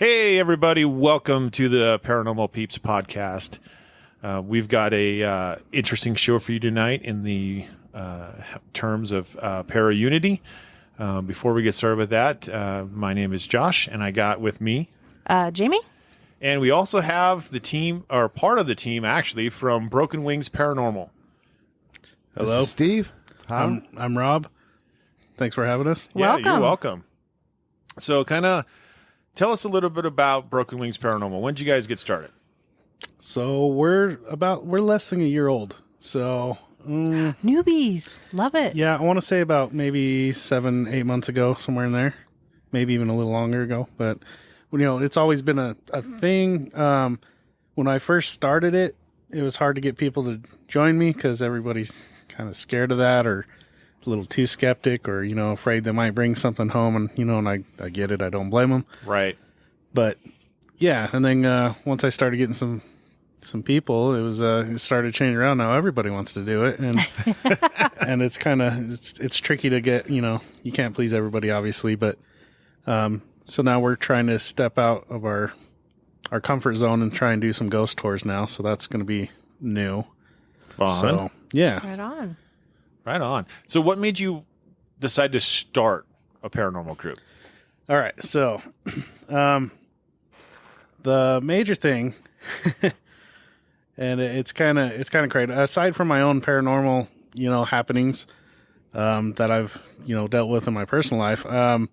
Hey, everybody. Welcome to the Paranormal Peeps podcast. We've got a interesting show for you tonight in the terms of ParaUnity. Before we get started with that, my name is Josh, and I got with me Jamie. And we also have the team, or part of the team, actually, from Broken Wings Paranormal. Hello, this is Steve. Hi. I'm Rob. Thanks for having us. Yeah, Welcome. you're welcome. So, kind of tell us a little bit about Broken Wings Paranormal. When did you guys get started? So we're less than a year old. So Newbies. Love it. yeah, I want to say about maybe 7-8 months ago, somewhere in there, maybe even a little longer ago. But it's always been a thing. When I first started it, it was hard to get people to join me because everybody's kind of scared of that, or a little too skeptic, or afraid they might bring something home. And I get it. I don't blame them. Right. But yeah, and then once I started getting some people, it started changing around. Now everybody wants to do it, and and it's kind of it's tricky to get. You can't please everybody, obviously. But so now we're trying to step out of our comfort zone and try and do some ghost tours now. So that's going to be new. Fun. So yeah, Right on. Right on. So, what made you decide to start a paranormal group? all right. So the major thing. And it's kind of crazy. Aside from my own paranormal, happenings that I've dealt with in my personal life, my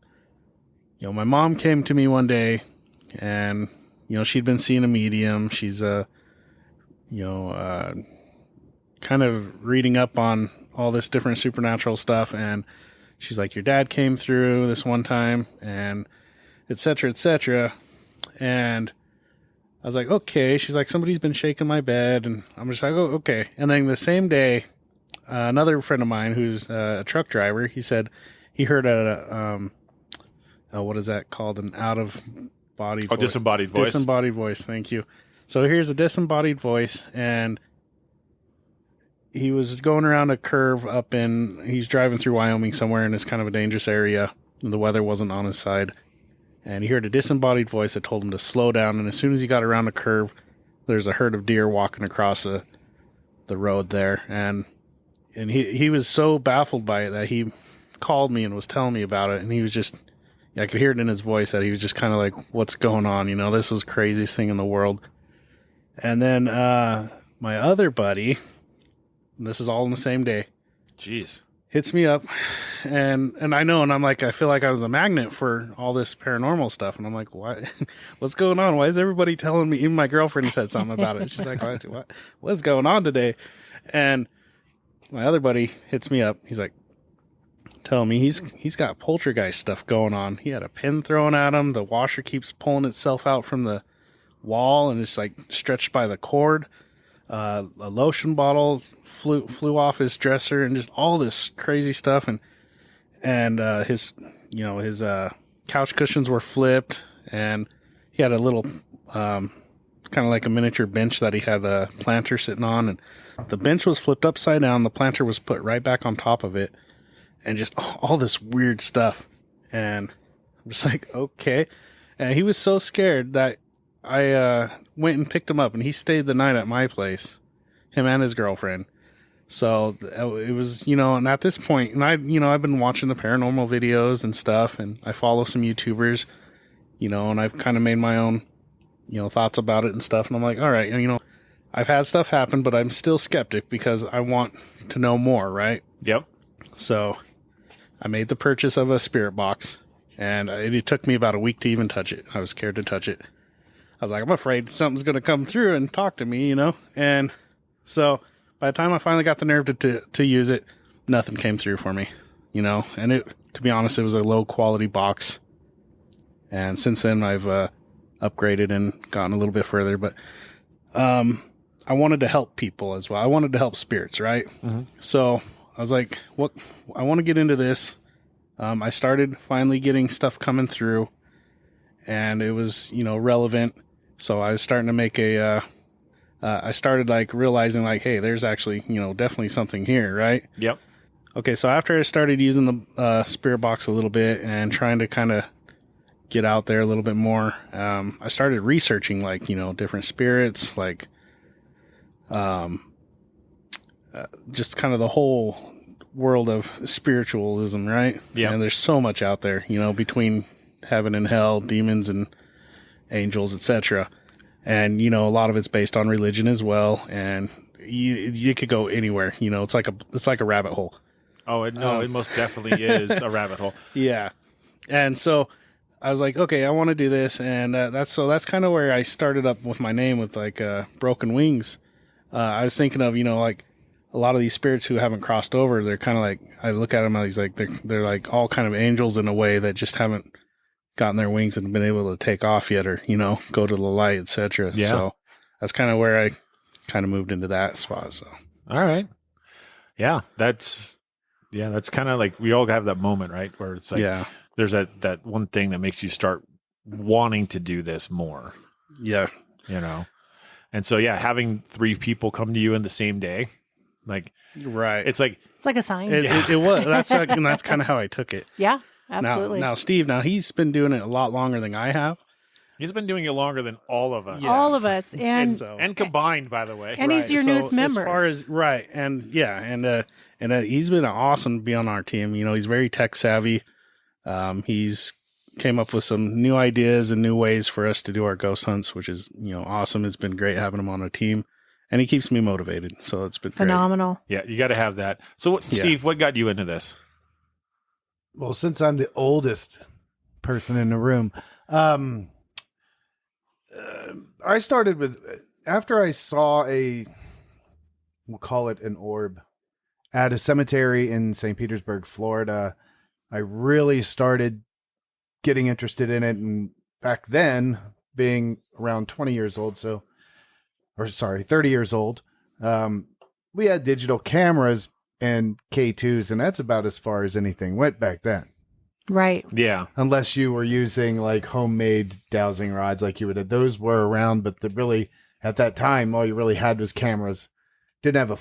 mom came to me one day, and she'd been seeing a medium. She's kind of reading up on all this different supernatural stuff, and she's like, "Your dad came through this one time," and et cetera, et cetera, and I was like, okay. She's like, somebody's been shaking my bed. And I'm just like, oh, okay. And then the same day, another friend of mine who's a truck driver, he said he heard what is that called? An out-of-body voice. Disembodied voice. Disembodied voice, thank you. So here's a disembodied voice, and he was going around a curve he's driving through Wyoming somewhere, and it's kind of a dangerous area, and the weather wasn't on his side. And he heard a disembodied voice that told him to slow down. And as soon as he got around a curve, there's a herd of deer walking across the road there. And he was so baffled by it that he called me and was telling me about it. And he was just, I could hear it in his voice that he was just kind of like, what's going on? This was the craziest thing in the world. And then my other buddy, and this is all in the same day. Jeez. Hits me up, and I know, and I'm like, I feel like I was a magnet for all this paranormal stuff, and I'm like, what? What's going on? Why is everybody telling me? Even my girlfriend said something about it. She's like, what's going on today? And my other buddy hits me up. He's like, telling me he's got poltergeist stuff going on. He had a pin thrown at him. The washer keeps pulling itself out from the wall, and it's like stretched by the cord. A lotion bottle flew off his dresser, and just all this crazy stuff, and his couch cushions were flipped, and he had a little kind of like a miniature bench that he had a planter sitting on, and the bench was flipped upside down, the planter was put right back on top of it, and just all this weird stuff. And I'm just like, okay. And he was so scared that I went and picked him up, and he stayed the night at my place, him and his girlfriend. So it was, and at this point, and I've been watching the paranormal videos and stuff, and I follow some YouTubers, and I've kind of made my own, thoughts about it and stuff. And I'm like, all right, I've had stuff happen, but I'm still skeptic because I want to know more, right? Yep. So I made the purchase of a spirit box, and it took me about a week to even touch it. I was scared to touch it. I was like, I'm afraid something's going to come through and talk to me, And so by the time I finally got the nerve to use it, nothing came through for me, And to be honest, it was a low quality box. And since then, I've upgraded and gotten a little bit further. But I wanted to help people as well. I wanted to help spirits, right? Mm-hmm. So I was like, what? I want to get into this. I started finally getting stuff coming through, and it was, relevant. So I was starting to make I started like realizing like, hey, there's actually, definitely something here, right? Yep. Okay, so after I started using the spirit box a little bit and trying to kind of get out there a little bit more. I started researching like, different spirits, like, just kind of the whole world of spiritualism, right? Yeah. And there's so much out there, between heaven and hell, demons and angels, etc. And, a lot of it's based on religion as well. And you could go anywhere, it's like a rabbit hole. Oh, no, it most definitely is a rabbit hole. Yeah. And so I was like, okay, I want to do this. And that's kind of where I started up with my name with like Broken Wings. I was thinking of, like a lot of these spirits who haven't crossed over, they're kind of like, I look at them and like, they're like all kind of angels in a way that just haven't gotten their wings and been able to take off yet, or, go to the light, etc. Yeah. So that's kind of where I kind of moved into that spot. So, all right. Yeah. That's kind of like, we all have that moment, right? Where it's like, yeah. there's that one thing that makes you start wanting to do this more. Yeah. And so, having 3 people come to you in the same day, like, right. it's like a sign. It was. And that's kind of how I took it. Yeah, absolutely. Now, Steve, he's been doing it a lot longer than I have. he's been doing it longer than all of us. Yeah. All of us. And combined, by the way. And he's your newest member. As far as, right. And he's been awesome to be on our team. He's very tech savvy. He's came up with some new ideas and new ways for us to do our ghost hunts, which is, awesome. It's been great having him on our team, and he keeps me motivated. So it's been phenomenal. Yeah, you got to have that. So, Steve, what got you into this? Well, since I'm the oldest person in the room, I started with, after I saw we'll call it an orb, at a cemetery in St. Petersburg, Florida. I really started getting interested in it. And back then, being around 20 years old, 30 years old, we had digital cameras and K2s, and that's about as far as anything went back then. Right. Yeah. Unless you were using like homemade dowsing rods like you would have. Those were around, but really, at that time, all you really had was cameras. Didn't have a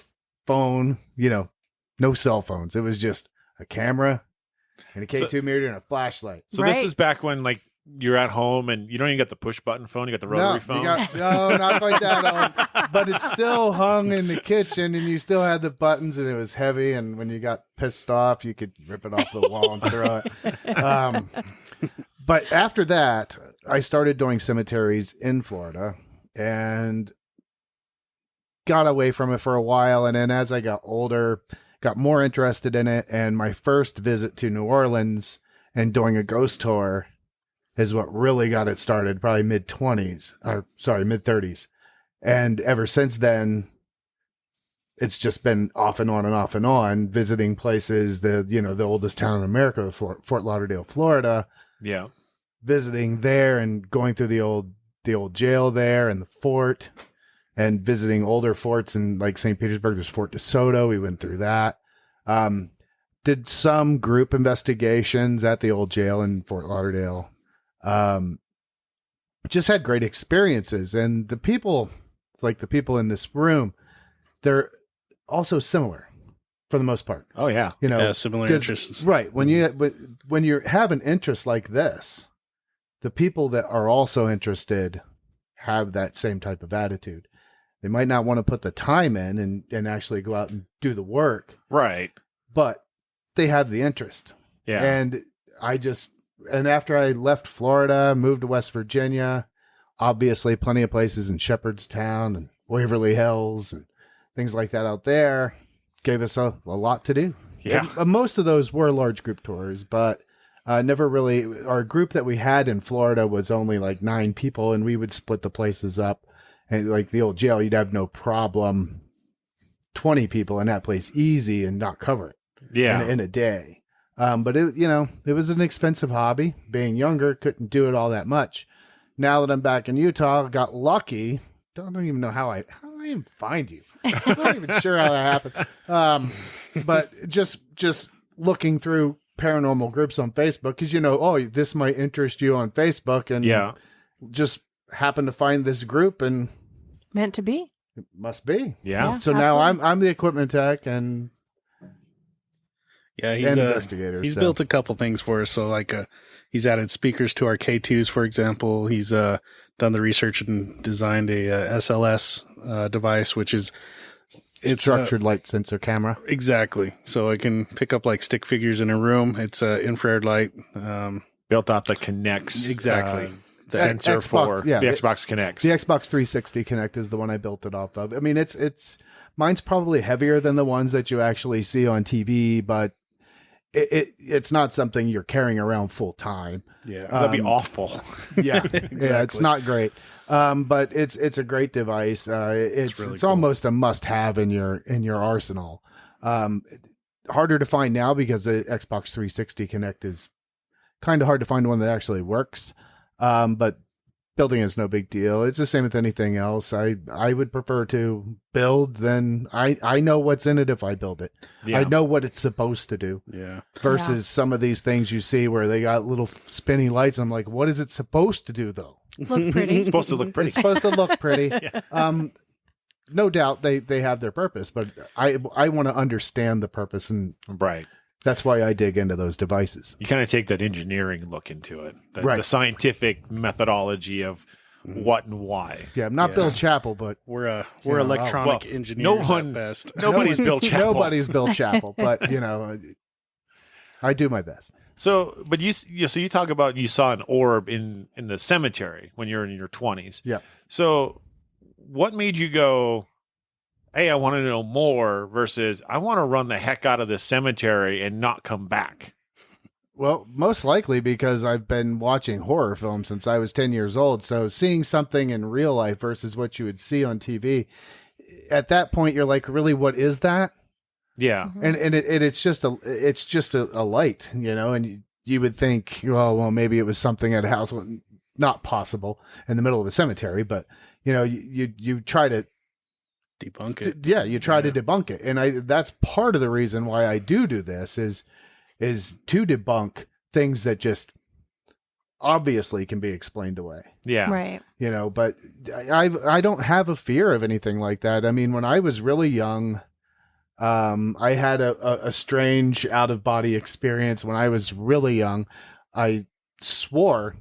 phone, no cell phones. It was just a camera and a K2 mirror and a flashlight. So this is back when like you're at home and you don't even get the push button phone, you got the rotary phone. No, not like that. But it still hung in the kitchen and you still had the buttons and it was heavy. And when you got pissed off, you could rip it off the wall and throw it. But after that, I started doing cemeteries in Florida and got away from it for a while. And then as I got older, got more interested in it. And my first visit to New Orleans and doing a ghost tour is what really got it started, probably mid-30s. And ever since then, it's just been off and on and off and on, visiting places, the oldest town in America, Fort Lauderdale, Florida. Yeah. Visiting there and going through the old jail there and the fort, and visiting older forts in like St. Petersburg. There's Fort DeSoto. We went through that. Did some group investigations at the old jail in Fort Lauderdale. Just had great experiences, and the people in this room, they're also similar for the most part. Oh yeah. Similar interests. Right. When you have an interest like this, the people that are also interested have that same type of attitude. They might not want to put the time in and actually go out and do the work. Right. But they have the interest. Yeah. And after I left Florida, moved to West Virginia, obviously plenty of places in Shepherdstown and Waverly Hills and things like that out there, gave us a lot to do. Yeah. And most of those were large group tours, but never really, our group that we had in Florida was only like 9 people, and we would split the places up. And like the old jail, you'd have no problem 20 people in that place easy and not cover it in a day. But it was an expensive hobby. Being younger, couldn't do it all that much. Now that I'm back in Utah, got lucky. Don't even know how I even find you. I'm not even sure how that happened. But just looking through paranormal groups on Facebook, because this might interest you on Facebook, and just happened to find this group and meant to be. It must be. Yeah. So absolutely. now I'm the equipment tech, and Yeah, and investigators. He's so. built a couple things for us. So like he's added speakers to our K2s, for example. He's done the research and designed a SLS device, which is it's structured light sensor camera. Exactly. So it can pick up like stick figures in a room. It's infrared light. Built out the Kinects. Exactly. The sensor Xbox, for yeah, the Xbox Kinects. The Xbox 360 Kinect is the one I built it off of. I mean, it's mine's probably heavier than the ones that you actually see on TV, but it's not something you're carrying around full time. Yeah, that'd be awful. Yeah, Exactly. Yeah, it's not great. But it's a great device. It's really it's cool. almost a must have in your arsenal. Harder to find now because the Xbox 360 Kinect is kind of hard to find one that actually works. But building is no big deal. It's the same with anything else. I would prefer to build than I know what's in it if I build it. Yeah. I know what it's supposed to do. Yeah. Versus some of these things you see where they got little spinny lights. I'm like, what is it supposed to do though? Look pretty. It's supposed to look pretty. It's supposed to look pretty. No doubt they have their purpose, but I want to understand the purpose, and Right. that's why I dig into those devices. You kind of take that engineering look into it, Right. the scientific methodology of what and why. Yeah, I'm not Yeah. Bill Chappell, but We're Yeah, electronic well, engineers no one- at best. Nobody's Bill Chappell. nobody's Bill Chappell, but I do my best. So, but so you talk about you saw an orb in the cemetery when you're in your 20s. Yeah. So, what made you go, hey, I want to know more versus I want to run the heck out of this cemetery and not come back? Well, most likely because I've been watching horror films since I was 10 years old. So seeing something in real life versus what you would see on TV, at that point, you're like, really, what is that? Yeah. And it's just a light, and you would think, well, maybe it was something at a house. Well, not possible in the middle of a cemetery, but you try to Debunk it. yeah, you try to debunk it. And that's part of the reason why I do this is to debunk things that just obviously can be explained away. Yeah. Right. But I don't have a fear of anything like that. I mean, when I was really young, I had a strange out of body experience when I was really young. I swore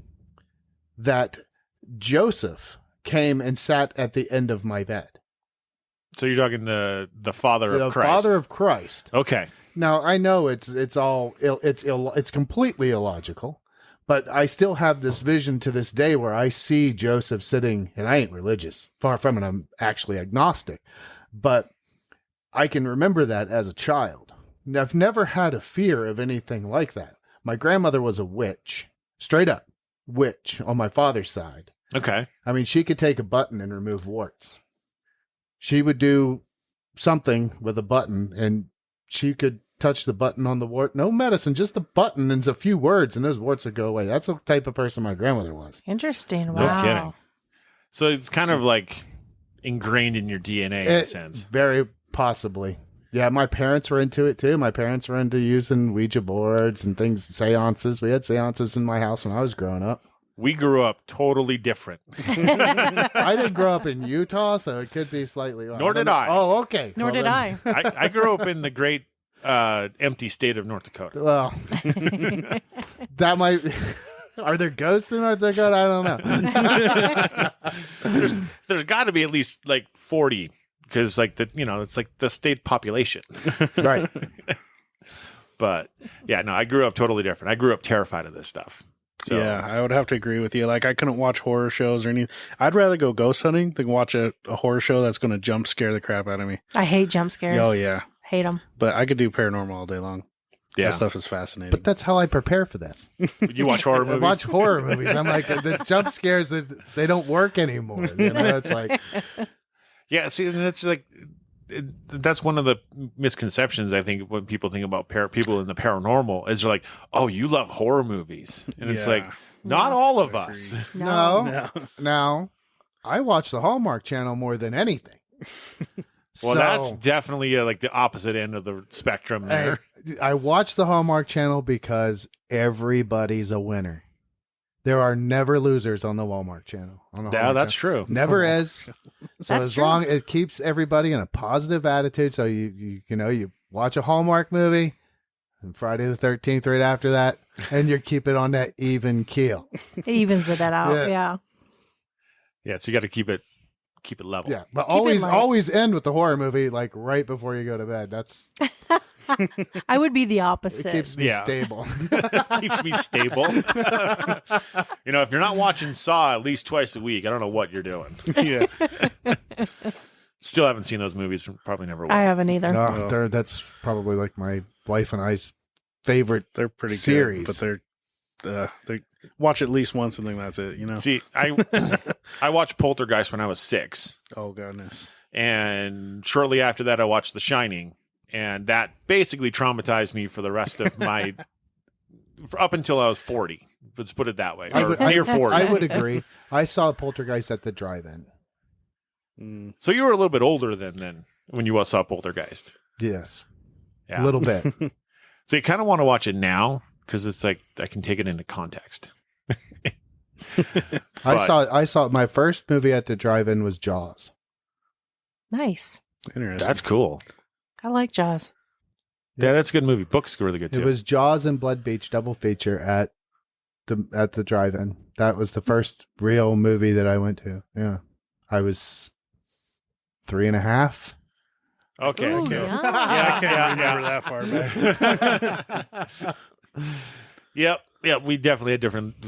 that Joseph came and sat at the end of my bed. So you're talking the father The of Christ. Father of Christ. Okay. Now I know it's completely illogical, but I still have this vision to this day where I see Joseph sitting, and I ain't religious, far from it. I'm actually agnostic, but I can remember that as a child. And I've never had a fear of anything like that. My grandmother was a witch, straight up witch on my father's side. Okay. I mean, she could take a button and remove warts. She would do something with a button and she could touch the button on the wart. No medicine, just the button and a few words and those warts would go away. That's the type of person my grandmother was. Interesting. No Wow. kidding. So it's kind of like ingrained in your DNA in a sense. Very possibly. Yeah, my parents were into it too. My parents were into using Ouija boards and things, seances. We had seances in my house when I was growing up. We grew up totally different. I didn't grow up in Utah, so it could be slightly. Nor did I. Oh, okay. Nor did I. I grew up in the great empty state of North Dakota. Well, that might. Are there ghosts in North Dakota? I don't know. There's got to be at least like 40 because it's like the state population. Right. But yeah, no, I grew up totally different. I grew up terrified of this stuff. So, Yeah, I would have to agree with you. Like, I couldn't watch horror shows or anything. I'd rather go ghost hunting than watch a horror show that's going to jump scare the crap out of me. I hate jump scares. Oh, yeah. Hate them. But I could do paranormal all day long. yeah. That stuff is fascinating. But that's how I prepare for this. You watch horror I movies? watch horror movies. I'm like, the jump scares, they don't work anymore. It's like, Yeah, see, and that's like that's one of the misconceptions I think when people think about people in the paranormal is they're like, "Oh, you love horror movies," and it's Yeah. like not all of I us. agree. no. No. Now, I watch the Hallmark Channel more than anything. Well, So, that's definitely like the opposite end of the spectrum there. I watch the Hallmark Channel because everybody's a winner. There are never losers on the Walmart Channel. On the Yeah, Hallmark that's Channel. true. Never is. So That's as true. long it keeps everybody in a positive attitude. So you watch a Hallmark movie, and Friday the 13th right after that, and you keep it on that even keel. It evens it out. Yeah. Yeah. Yeah, so you got to keep it level. Yeah, but Keep it light. always end with the horror movie like right before you go to bed. That's I would be the it opposite. keeps me stable. Keeps me stable. You know, if you're not watching Saw at least twice a week, I don't know what you're doing. Yeah. Still haven't seen those movies. Probably never will. I haven't either. That's probably like my wife and I's favorite. They're pretty Series. good, but they watch at least once and then that's it, you know. See, I watched Poltergeist when I was 6. Oh goodness. And shortly after that, I watched The Shining. And that basically traumatized me for the rest of my... up until I was 40. Let's put it that way. Or near 40. I would agree. I saw Poltergeist at the drive-in. So you were a little bit older than when you saw Poltergeist. Yes, Yeah. a little bit. So you kind of want to watch it now because it's like I can take it into context. I saw my first movie at the drive-in was Jaws. Nice. Interesting. That's cool. I like Jaws. Yeah, that's a good movie. Book's really good too. It was Jaws and Blood Beach double feature at the drive-in. That was the first real movie that I went to. Yeah, I was 3.5. Okay. Ooh, Okay. yeah. Yeah, I can't remember that far back. Yep. Yeah, we definitely had different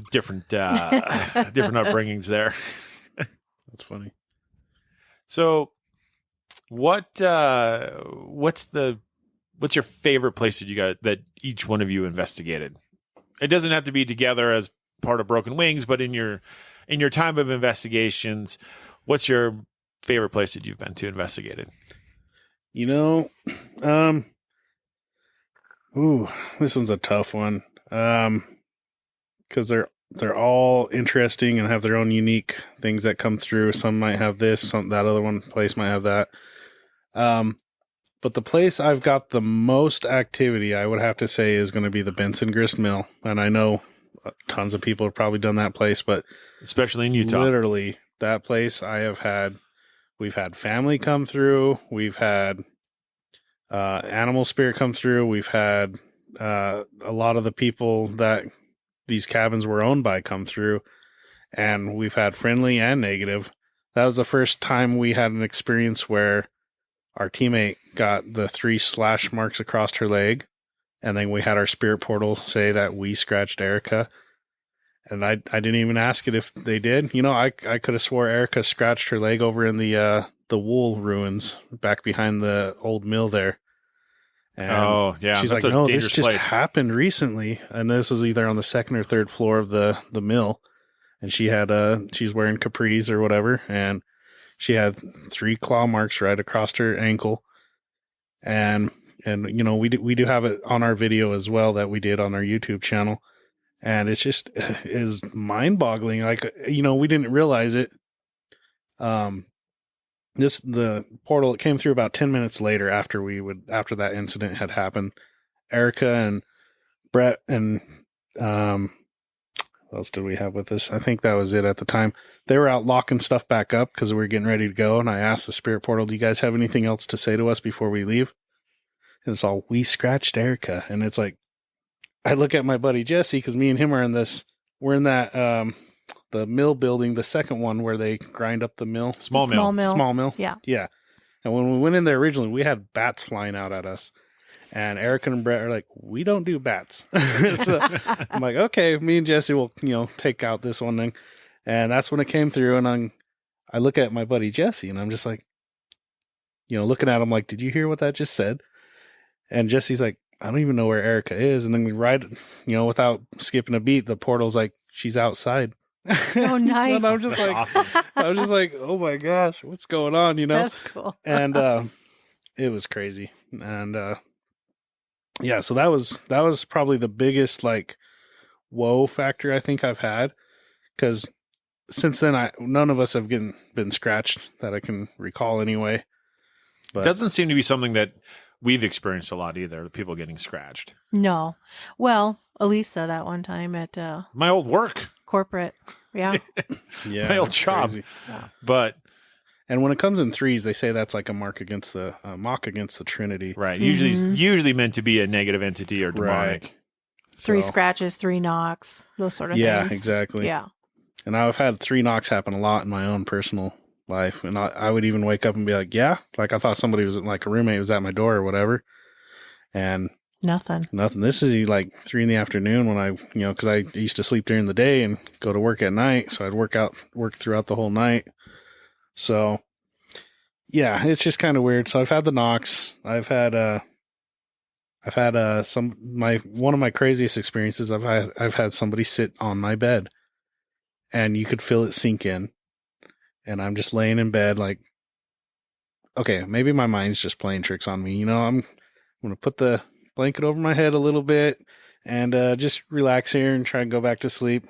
upbringings there. That's funny. So, what's your favorite place that each one of you investigated? It doesn't have to be together as part of Broken Wings, but in your time of investigations, what's your favorite place that you've been to investigated? You know, this one's a tough one. Because they're all interesting and have their own unique things that come through. Some might have this, that other place might have that. But the place I've got the most activity, I would have to say, is going to be the Benson Grist Mill. And I know tons of people have probably done that place, but especially in Utah, literally that place we've had family come through. We've had animal spirit come through. We've had a lot of the people that these cabins were owned by come through, and we've had friendly and negative. That was the first time we had an experience where our teammate got the 3 slash marks across her leg, and then we had our spirit portal say that we scratched Erica. And I didn't even ask it if they did. You know, I could have swore Erica scratched her leg over in the wool ruins back behind the old mill there. And she's like, no, this just happened recently. And this was either on the 2nd or 3rd floor of the mill. And she had she's wearing capris or whatever. And she had 3 claw marks right across her ankle. And you know, we do have it on our video as well that we did on our YouTube channel. And it's just is mind boggling. Like, you know, we didn't realize it. The portal, it came through about 10 minutes later after that incident had happened. Erica and Brett and what else did we have with us? I think that was it at the time. They were out locking stuff back up because we were getting ready to go. And I asked the spirit portal, do you guys have anything else to say to us before we leave? And it's all, we scratched Erica. And it's like, I look at my buddy Jesse, because me and him are in that the mill building, the second one where they grind up the mill. Small mill. Yeah. And when we went in there originally, we had bats flying out at us. And Erica and Brett are like, we don't do bats. So I'm like, okay, me and Jesse will, you know, take out this one thing. And that's when it came through. And I look at my buddy Jesse, and I'm just like, you know, looking at him like, did you hear what that just said? And Jesse's like, I don't even know where Erica is. And then we ride, you know, without skipping a beat, the portal's like, she's outside. Oh, nice. And I'm just That's like, awesome. I was just like, oh my gosh, what's going on? You know? That's cool. And it was crazy. And yeah, so that was probably the biggest like whoa factor I think I've had, because since then none of us have been scratched that I can recall anyway. But It doesn't seem to be something that we've experienced a lot either, people getting scratched. No. Well, Elisa that one time at My old work, corporate. Yeah. yeah, my old that's job. crazy. But And when it comes in threes, they say that's like a mock against the Trinity. Right. Usually meant to be a negative entity or demonic. Right. 3 So- scratches, 3 knocks, those sort of Yeah, things. exactly. Yeah. And I've had 3 knocks happen a lot in my own personal life. And I would even wake up and be like, yeah, like I thought somebody was like a roommate was at my door or whatever. And Nothing. This is like 3 p.m. when I, because I used to sleep during the day and go to work at night. So I'd work throughout the whole night. So yeah, it's just kind of weird. So I've had the knocks. I've had one of my craziest experiences. I've had somebody sit on my bed and you could feel it sink in. And I'm just laying in bed like, okay, maybe my mind's just playing tricks on me. I'm going to put the blanket over my head a little bit and just relax here and try and go back to sleep.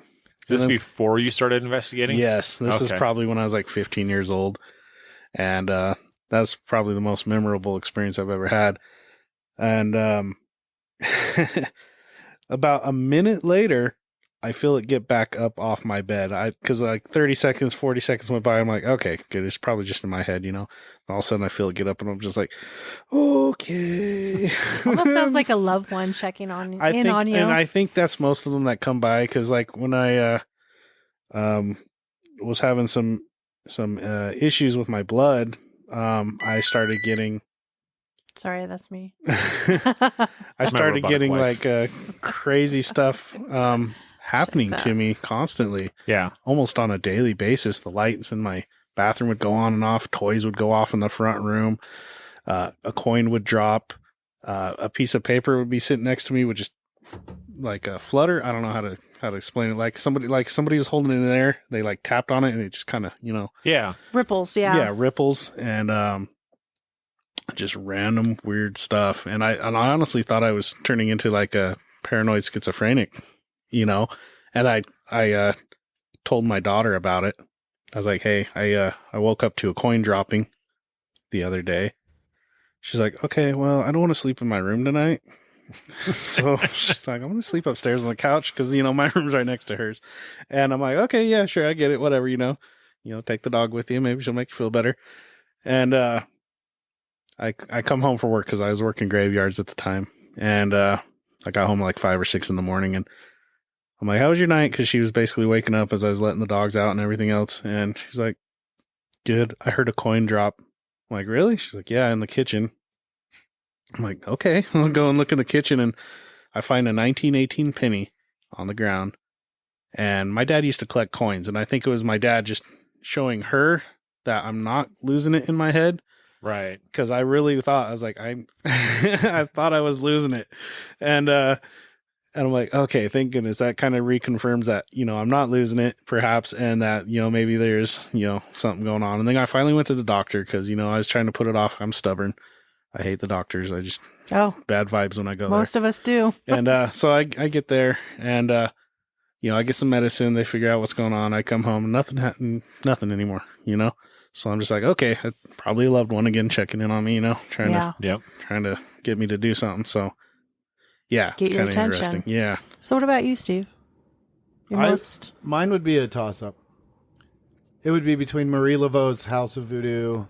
Is this before you started investigating? Yes. This is probably when I was like 15 years old. And that's probably the most memorable experience I've ever had. And about a minute later, I feel it get back up off my bed. Because like 30 seconds, 40 seconds went by. I'm like, okay, good. It's probably just in my head, All of a sudden I feel it get up and I'm just like, okay. Almost sounds like a loved one checking on you. And I think that's most of them that come by. Because like when I was having some issues with my blood, I started getting... Sorry, that's me. I started getting wife. like crazy stuff happening to me constantly. Yeah. Almost on a daily basis. The lights in my bathroom would go on and off. Toys would go off in the front room. A coin would drop. A piece of paper would be sitting next to me, would just like flutter. I don't know how to explain it. Like somebody was holding it in there. They like tapped on it and it just kind of, Yeah. Ripples, yeah. Yeah, ripples and just random weird stuff. And I honestly thought I was turning into like a paranoid schizophrenic, and I told my daughter about it. I was like, hey, I woke up to a coin dropping the other day. She's like, okay, well, I don't want to sleep in my room tonight. So she's like, I'm going to sleep upstairs on the couch because, my room's right next to hers. And I'm like, okay, yeah, sure. I get it. Whatever, take the dog with you. Maybe she'll make you feel better. And, I come home from work because I was working graveyards at the time. And, I got home like 5 or 6 in the morning and I'm like, how was your night? Cause she was basically waking up as I was letting the dogs out and everything else. And she's like, good. I heard a coin drop. I'm like, really? She's like, yeah, in the kitchen. I'm like, okay, I'll go and look in the kitchen and I find a 1918 penny on the ground. And my dad used to collect coins. And I think it was my dad just showing her that I'm not losing it in my head. Right. Because I really thought, I was like, I thought I was losing it. And I'm like, okay, thank goodness. That kind of reconfirms that, I'm not losing it perhaps. And that, maybe there's, something going on. And then I finally went to the doctor because, I was trying to put it off. I'm stubborn. I hate the doctors. I just, bad vibes when I go there. Most of us do. And so I get there and, I get some medicine. They figure out what's going on. I come home, nothing anymore, So I'm just like, okay, probably a loved one again checking in on me, trying to get me to do something. So yeah, Get it's your kind of attention. interesting. Yeah. So what about you, Steve? Mine would be a toss-up. It would be between Marie Laveau's House of Voodoo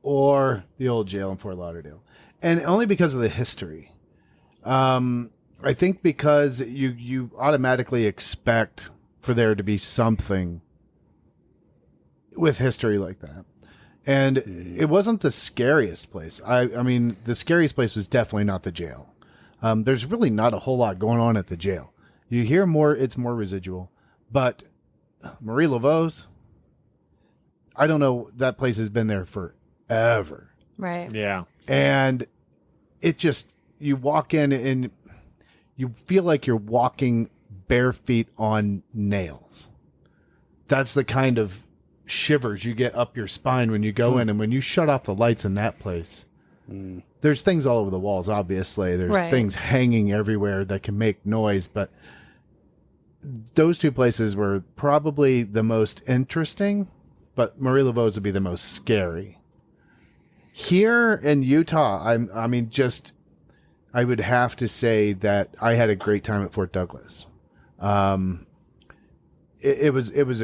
or the old jail in Fort Lauderdale. And only because of the history. I think because you automatically expect for there to be something with history like that. And it wasn't the scariest place. I mean, the scariest place was definitely not the jail. There's really not a whole lot going on at the jail. You hear more, it's more residual. But Marie Laveau's, I don't know, that place has been there forever. Right. Yeah. And it just, you walk in and you feel like you're walking bare feet on nails. That's the kind of shivers you get up your spine when you go in. And when you shut off the lights in that place, there's things all over the walls, obviously. There's things hanging everywhere that can make noise. But those two places were probably the most interesting, but Marie Laveau's would be the most scary. Here in Utah, I would have to say that I had a great time at Fort Douglas. It was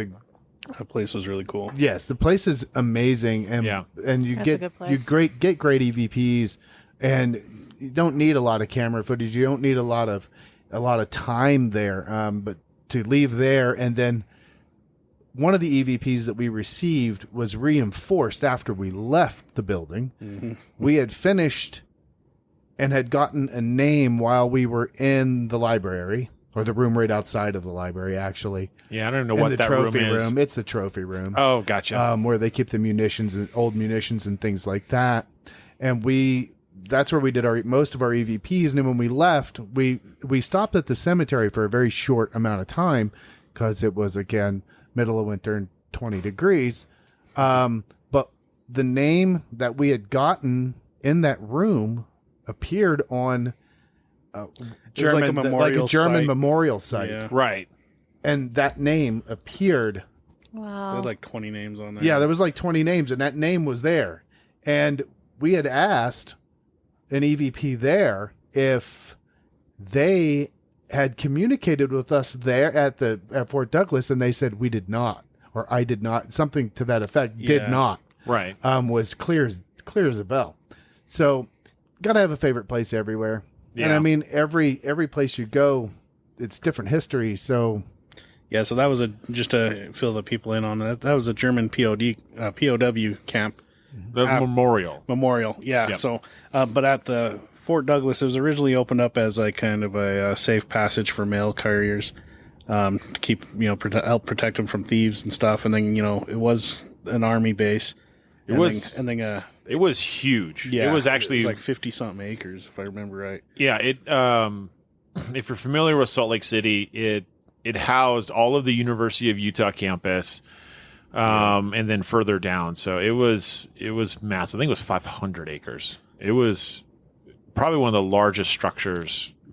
That place was really cool. Yes, the place is amazing, and you That's a good place. get great EVPs, and you don't need a lot of camera footage. You don't need a lot of time there, but to leave there, and then one of the EVPs that we received was reinforced after we left the building. Mm-hmm. We had finished and had gotten a name while we were in the library. Or the room right outside of the library, actually. Yeah, I don't know In what the that room trophy is. It's the trophy room. Oh, gotcha. Where they keep the munitions and old munitions and things like that. And that's where we did most of our EVPs. And then when we left, we stopped at the cemetery for a very short amount of time because it was, again, middle of winter and 20 degrees. But the name that we had gotten in that room appeared on German, like a German memorial site. Yeah. Right. And that name appeared. They Wow. had like 20 names on there. Yeah, there was like 20 names, and that name was there. And we had asked an EVP there if they had communicated with us there at Fort Douglas, and they said we did not, or I did not, something to that effect. Did Yeah. not. Right. Was clear as a bell. So, gotta have a favorite place everywhere. And Yeah. I mean, every place you go, it's different history. So Yeah, so that was just to fill the people in on that. That was a German POW camp The memorial. memorial. Yeah. Yep. So, but at the Fort Douglas, it was originally opened up as like kind of a safe passage for mail carriers, to keep help protect them from thieves and stuff. And then it was an army base. It was huge. Yeah, It was actually like 50 something acres, if I remember right. Yeah, if you're familiar with Salt Lake City, it housed all of the University of Utah campus, and then further down. So it was massive. I think it was 500 acres. It was probably one of the largest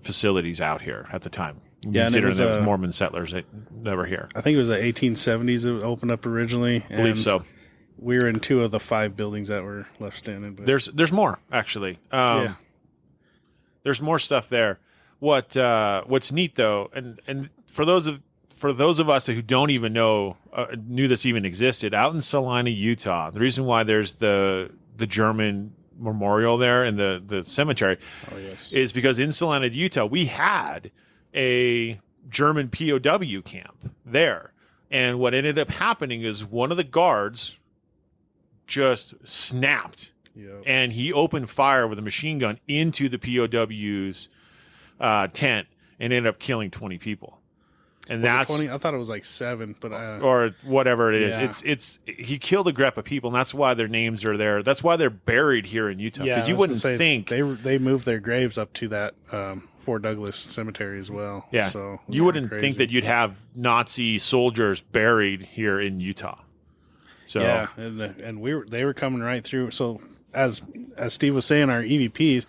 facilities out here at the time. Yeah, and considering there was Mormon settlers that were here. I think it was the 1870s it opened up originally. I believe so. We were in 2 of the 5 buildings that were left standing. But There's more actually. Yeah. There's more stuff there. What's neat though, and for those of us who don't even knew this even existed, out in Salina, Utah, the reason why there's the German memorial there and the cemetery is because in Salina, Utah, we had a German POW camp there. And what ended up happening is one of the guards just snapped. Yep. And he opened fire with a machine gun into the POW's tent and ended up killing 20 people. And Was it that's 20? I thought it was like 7, but or whatever it is. Yeah. It's he killed a grep of people, and that's why their names are there. That's why they're buried here in Utah. Because you wouldn't think they moved their graves up to that Fort Douglas cemetery as well. Yeah, so you wouldn't think that you'd have Nazi soldiers buried here in Utah. So yeah, and they were coming right through. So as Steve was saying, our EVPs,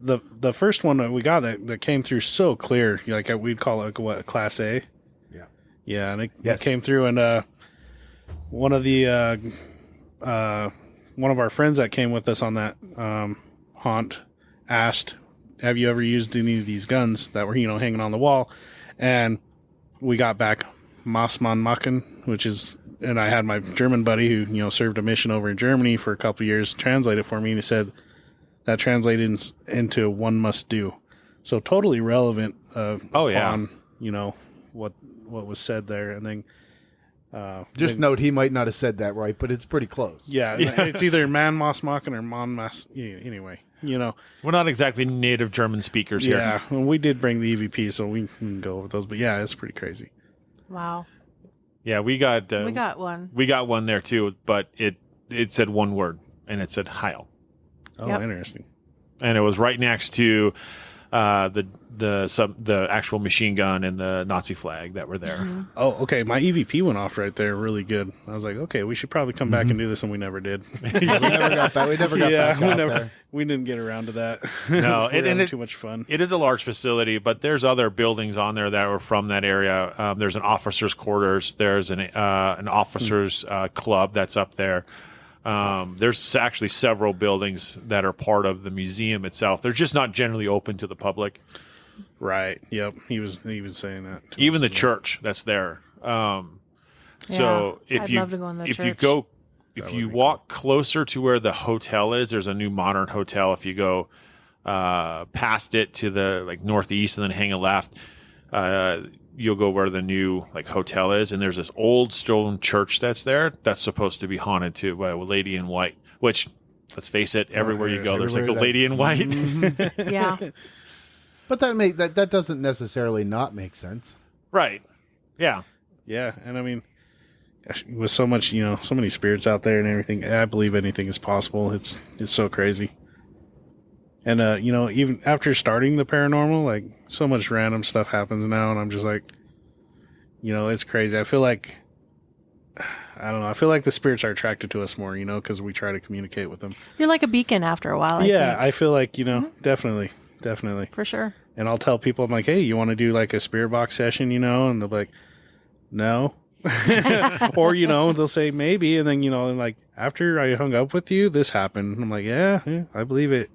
the first one that we got that came through so clear, like we'd call it a Class A. Yeah, and it came through, and one of our friends that came with us on that haunt asked, "Have you ever used any of these guns that were hanging on the wall?" And we got back Maßmann Machen, which is, and I had my German buddy who served a mission over in Germany for a couple of years translate it for me, and he said that translated into one must do. So totally relevant. On what was said there, and then note he might not have said that right, but it's pretty close. Yeah. It's either man Moss Machen or mon Mas. Anyway, we're not exactly native German speakers here. Yeah, well, we did bring the EVP, so we can go with those. But yeah, it's pretty crazy. Wow. Yeah, we got one. We got one there too, but it said one word, and it said Heil. Oh, Yep. Interesting. And it was right next to the actual machine gun and the Nazi flag that were there. Mm-hmm. Oh, okay. My EVP went off right there, really good. I was like, okay, we should probably come back and do this, and we never did. We never got back. We never got back out there. We didn't get around to that. No, We were having too much fun. It is a large facility, but there's other buildings on there that were from that area. There's an officers' quarters. There's an officers' club that's up there. There's actually several buildings that are part of the museum itself. They're just not generally open to the public. Right. Yep. He was saying that. Even the church that's there. So Yeah. I'd love to go in the if you church. go, if you walk closer to where the hotel is, there's a new modern hotel. If you go past it to the like northeast and then hang a left, you'll go where the new like hotel is, and there's this old stone church that's there that's supposed to be haunted too by a lady in white. Which, let's face it, everywhere you go, there's like a lady in white. Yeah. But that doesn't necessarily not make sense. Right. Yeah. Yeah, and I mean, gosh, with so much, so many spirits out there and everything, I believe anything is possible. It's so crazy. And even after starting the paranormal, like so much random stuff happens now, and I'm just like, it's crazy. I feel like, I don't know. I feel like the spirits are attracted to us more, because we try to communicate with them. You're like a beacon after a while. I Yeah, think. I feel like definitely. For sure. And I'll tell people, I'm like, hey, you want to do like a spirit box session, and they'll be like, no. Or, they'll say maybe. And then, and like after I hung up with you, this happened. And I'm like, yeah, I believe it,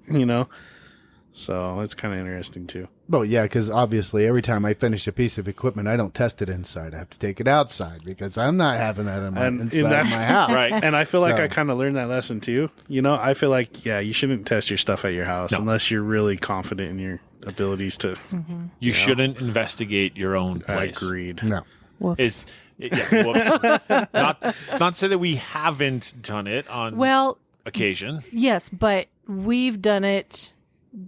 So it's kind of interesting too. Well, yeah, because obviously every time I finish a piece of equipment, I don't test it inside. I have to take it outside because I'm not having that inside my house. Right. And I feel like So- I kind of learned that lesson too. I feel like, you shouldn't test your stuff at your house unless you're really confident in your abilities to. You shouldn't investigate your own place. Agreed. No. Whoops. Whoops. not to say that we haven't done it on occasion. Yes, but we've done it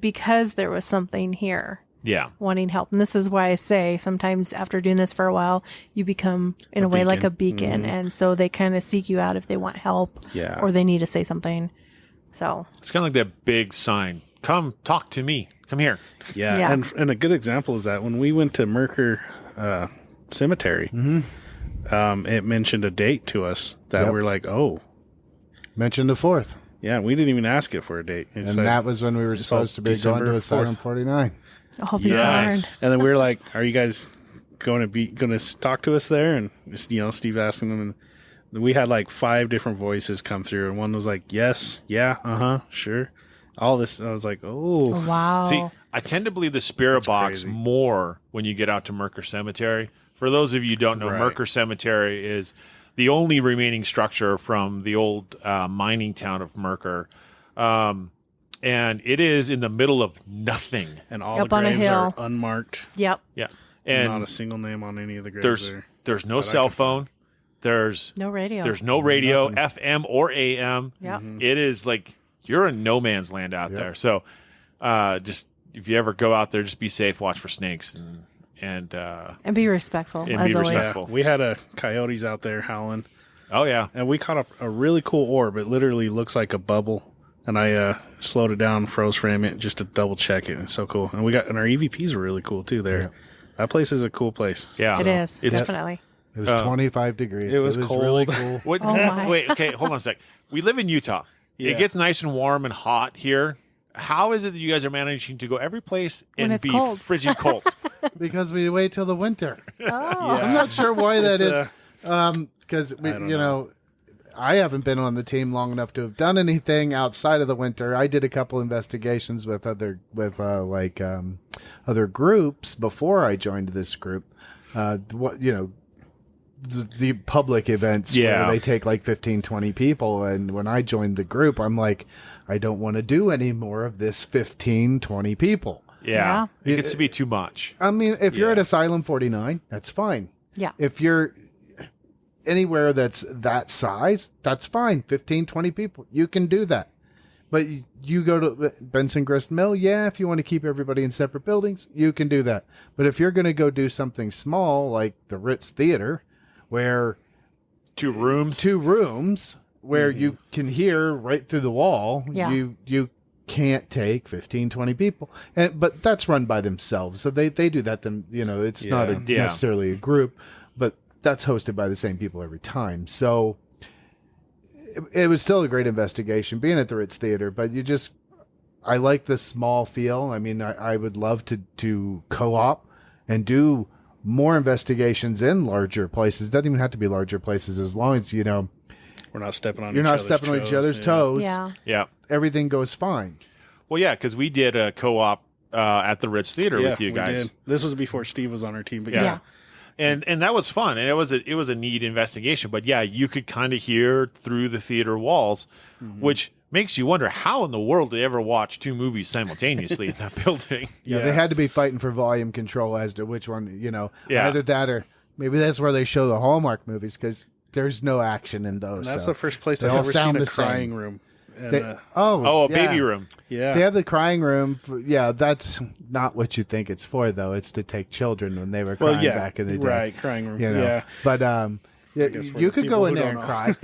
because there was something here Yeah. wanting help. And this is why I say sometimes after doing this for a while, you become, in a way, like a beacon. And so they kind of seek you out if they want help Yeah. or they need to say something. So It's kind of like that big sign. Come talk to me. Come here. Yeah. Yeah. And a good example is that when we went to Merker Cemetery, it mentioned a date to us that Yep. we're like, oh, Mention the 4th. yeah, we didn't even ask it for a date. It's And like- that was when we were supposed to be December going to Asylum 4th. 49. I'll be Yes. darned. And then we were like, "Are you guys going to talk to us there?" And just, Steve asking them, and we had like 5 different voices come through, and one was like, "Yes, yeah, sure." All this, I was like, "Oh, Wow. See, I tend to believe the spirit box crazy. more when you get out to Merker Cemetery. For those of you who don't know, Right. Merker Cemetery is the only remaining structure from the old mining town of Merker. And it is in the middle of nothing. and all Up the on a graves hill. are unmarked, Yep. Yeah. not a And single name on any of the graves there's there." there's no But I cell can phone. There's No radio. there's no radio, Nothing. FM or AM. Yep. It is like you're in no man's land out Yep. there. So just if you ever go out there, just be safe, watch for snakes and And be respectful, And as be always. respectful. We had a coyotes out there howling, oh yeah. and we caught a really cool orb. It literally looks like a bubble. And I slowed it down, froze frame it just to double check it. It's so cool. And our EVPs were really cool too there. Yeah. That place is a cool place. Yeah. It is. It's Definitely. It was 25 degrees. it was really cold. cool. What, Oh, my. wait, okay, hold on a sec. We live in Utah. Yeah. It gets nice and warm and hot here. How is it that you guys are managing to go every place When and it's be cold. frigid cold? Because we wait till the winter. Oh. I'm not sure why that It's, is. Because I haven't been on the team long enough to have done anything outside of the winter. I did a couple investigations with other groups before I joined this group. The public events Yeah. where they take like 15, 20 people. And when I joined the group, I'm like, I don't want to do any more of this 15, 20 people. Yeah. It gets to be too much. I mean, if you're at Asylum 49, that's fine. Yeah. If you're anywhere that's that size, that's fine. 15, 20 people. You can do that. But you go to Benson Grist Mill, yeah, if you want to keep everybody in separate buildings, you can do that. But if you're going to go do something small like the Ritz Theater, where 2 rooms. 2 rooms where you can hear right through the wall, Yeah. you can't take 15, 20 people. But that's run by themselves. So they do that. It's not Yeah. necessarily a group, but that's hosted by the same people every time. So it was still a great investigation being at the Ritz Theater, but I like the small feel. I mean, I would love to co-op and do more investigations in larger places. Doesn't even have to be larger places as long as, we're not stepping on you're each not other's stepping on each other's yeah. toes. Yeah. Yeah. Everything goes fine. Well, yeah, because we did a co-op at the Ritz Theater Yeah, with you we guys. did. This was before Steve was on our team, but Yeah. yeah. And that was fun, and it was a neat investigation. But yeah, you could kind of hear through the theater walls, which makes you wonder how in the world they ever watch two movies simultaneously in that building. Yeah, they had to be fighting for volume control as to which one, Yeah. either that or maybe that's where they show the Hallmark movies because there's no action in those. And that's so the first place they I've all ever sound seen a the same. crying room. And, They, A yeah. baby room. yeah. They have the crying room. Yeah, that's not what you think it's for, though. It's to take children when they were crying back in the day. Right, crying room. You know? Yeah. But yeah, guess for you the could people go in who there and don't cry.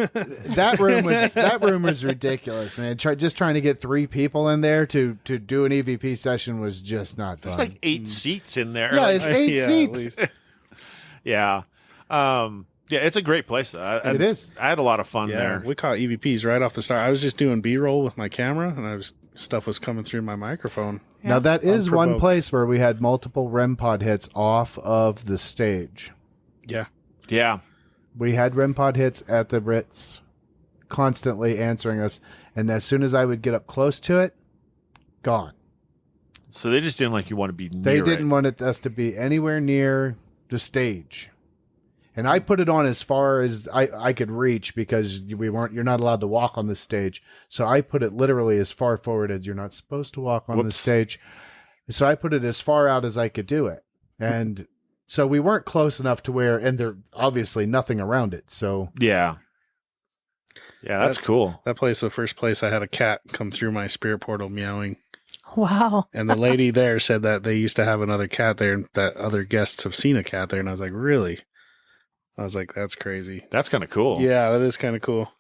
That room was ridiculous, man. Just trying to get 3 people in there to do an EVP session was just not fun. There's like 8 seats in there. yeah, Like, it's 8 Yeah, at seats. least. yeah. Yeah, it's a great place. It is. I had a lot of fun Yeah, there. we caught EVPs right off the start. I was just doing B-roll with my camera, and stuff was coming through my microphone. Now that is one Unprovoked. place where we had multiple REM pod hits off of the stage. Yeah. Yeah. We had REM pod hits at the Ritz constantly answering us. And as soon as I would get up close to it, gone. So they just didn't like you want to be near They it. didn't want us to be anywhere near the stage. And I put it on as far as I could reach because you're not allowed to walk on the stage. So I put it literally as far forward as you're not supposed to walk on the Whoops. stage. So I put it as far out as I could do it. And so we weren't close enough to where, and there obviously nothing around it. So Yeah. Yeah, that's cool. That place, the first place I had a cat come through my spirit portal meowing. Wow. And the lady there said that they used to have another cat there and that other guests have seen a cat there. And I was like, really? I was like, that's crazy. That's kind of cool. Yeah, that is kind of cool.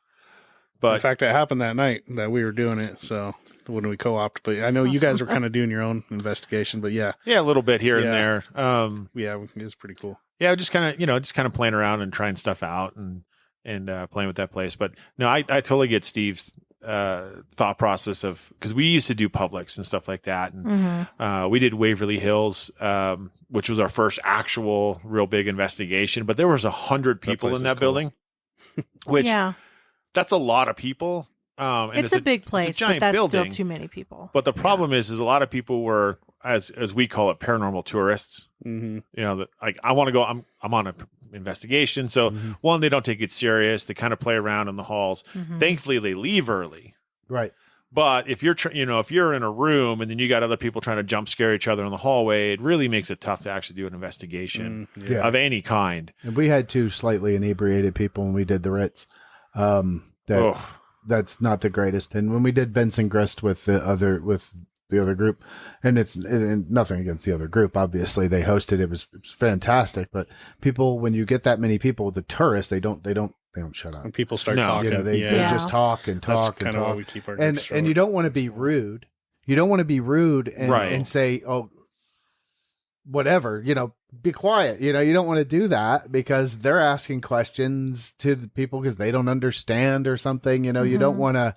But In fact, it happened that night that we were doing it. So when we co-opted, but I know you guys were kind of doing your own investigation, but yeah, yeah, a little bit here and Yeah. there. yeah, it was pretty cool. Yeah, just kind of playing around and trying stuff out and playing with that place. But no, I totally get Steve's thought process of, because we used to do Publix and stuff like that, and we did Waverly Hills, which was our first actual real big investigation. But there was 100 people place in is that cool. building, which Yeah. that's a lot of people. And It's a big place, it's a giant but that's building. still too many people. But the problem is a lot of people were, as we call it, paranormal tourists. Mm-hmm. Like I want to go. I'm on an investigation, so one, they don't take it serious. They kind of play around in the halls. Thankfully, they leave early. right. But if you're if you're in a room and then you got other people trying to jump scare each other in the hallway, it really makes it tough to actually do an investigation Yeah. of any kind. And we had 2 slightly inebriated people when we did the Ritz. That's not the greatest. And when we did Benson Grist with the other group, and and nothing against the other group, obviously they hosted it was fantastic. But people, when you get that many people, the tourists, they don't shut up. When people start No. talking, They Yeah. just talk and that's talk and kind of why talk. we keep our And groups short. you don't want to be rude. You don't want to be rude and, Right. and say, oh, whatever, be quiet. You don't want to do that because they're asking questions to the people because they don't understand or something. You don't want to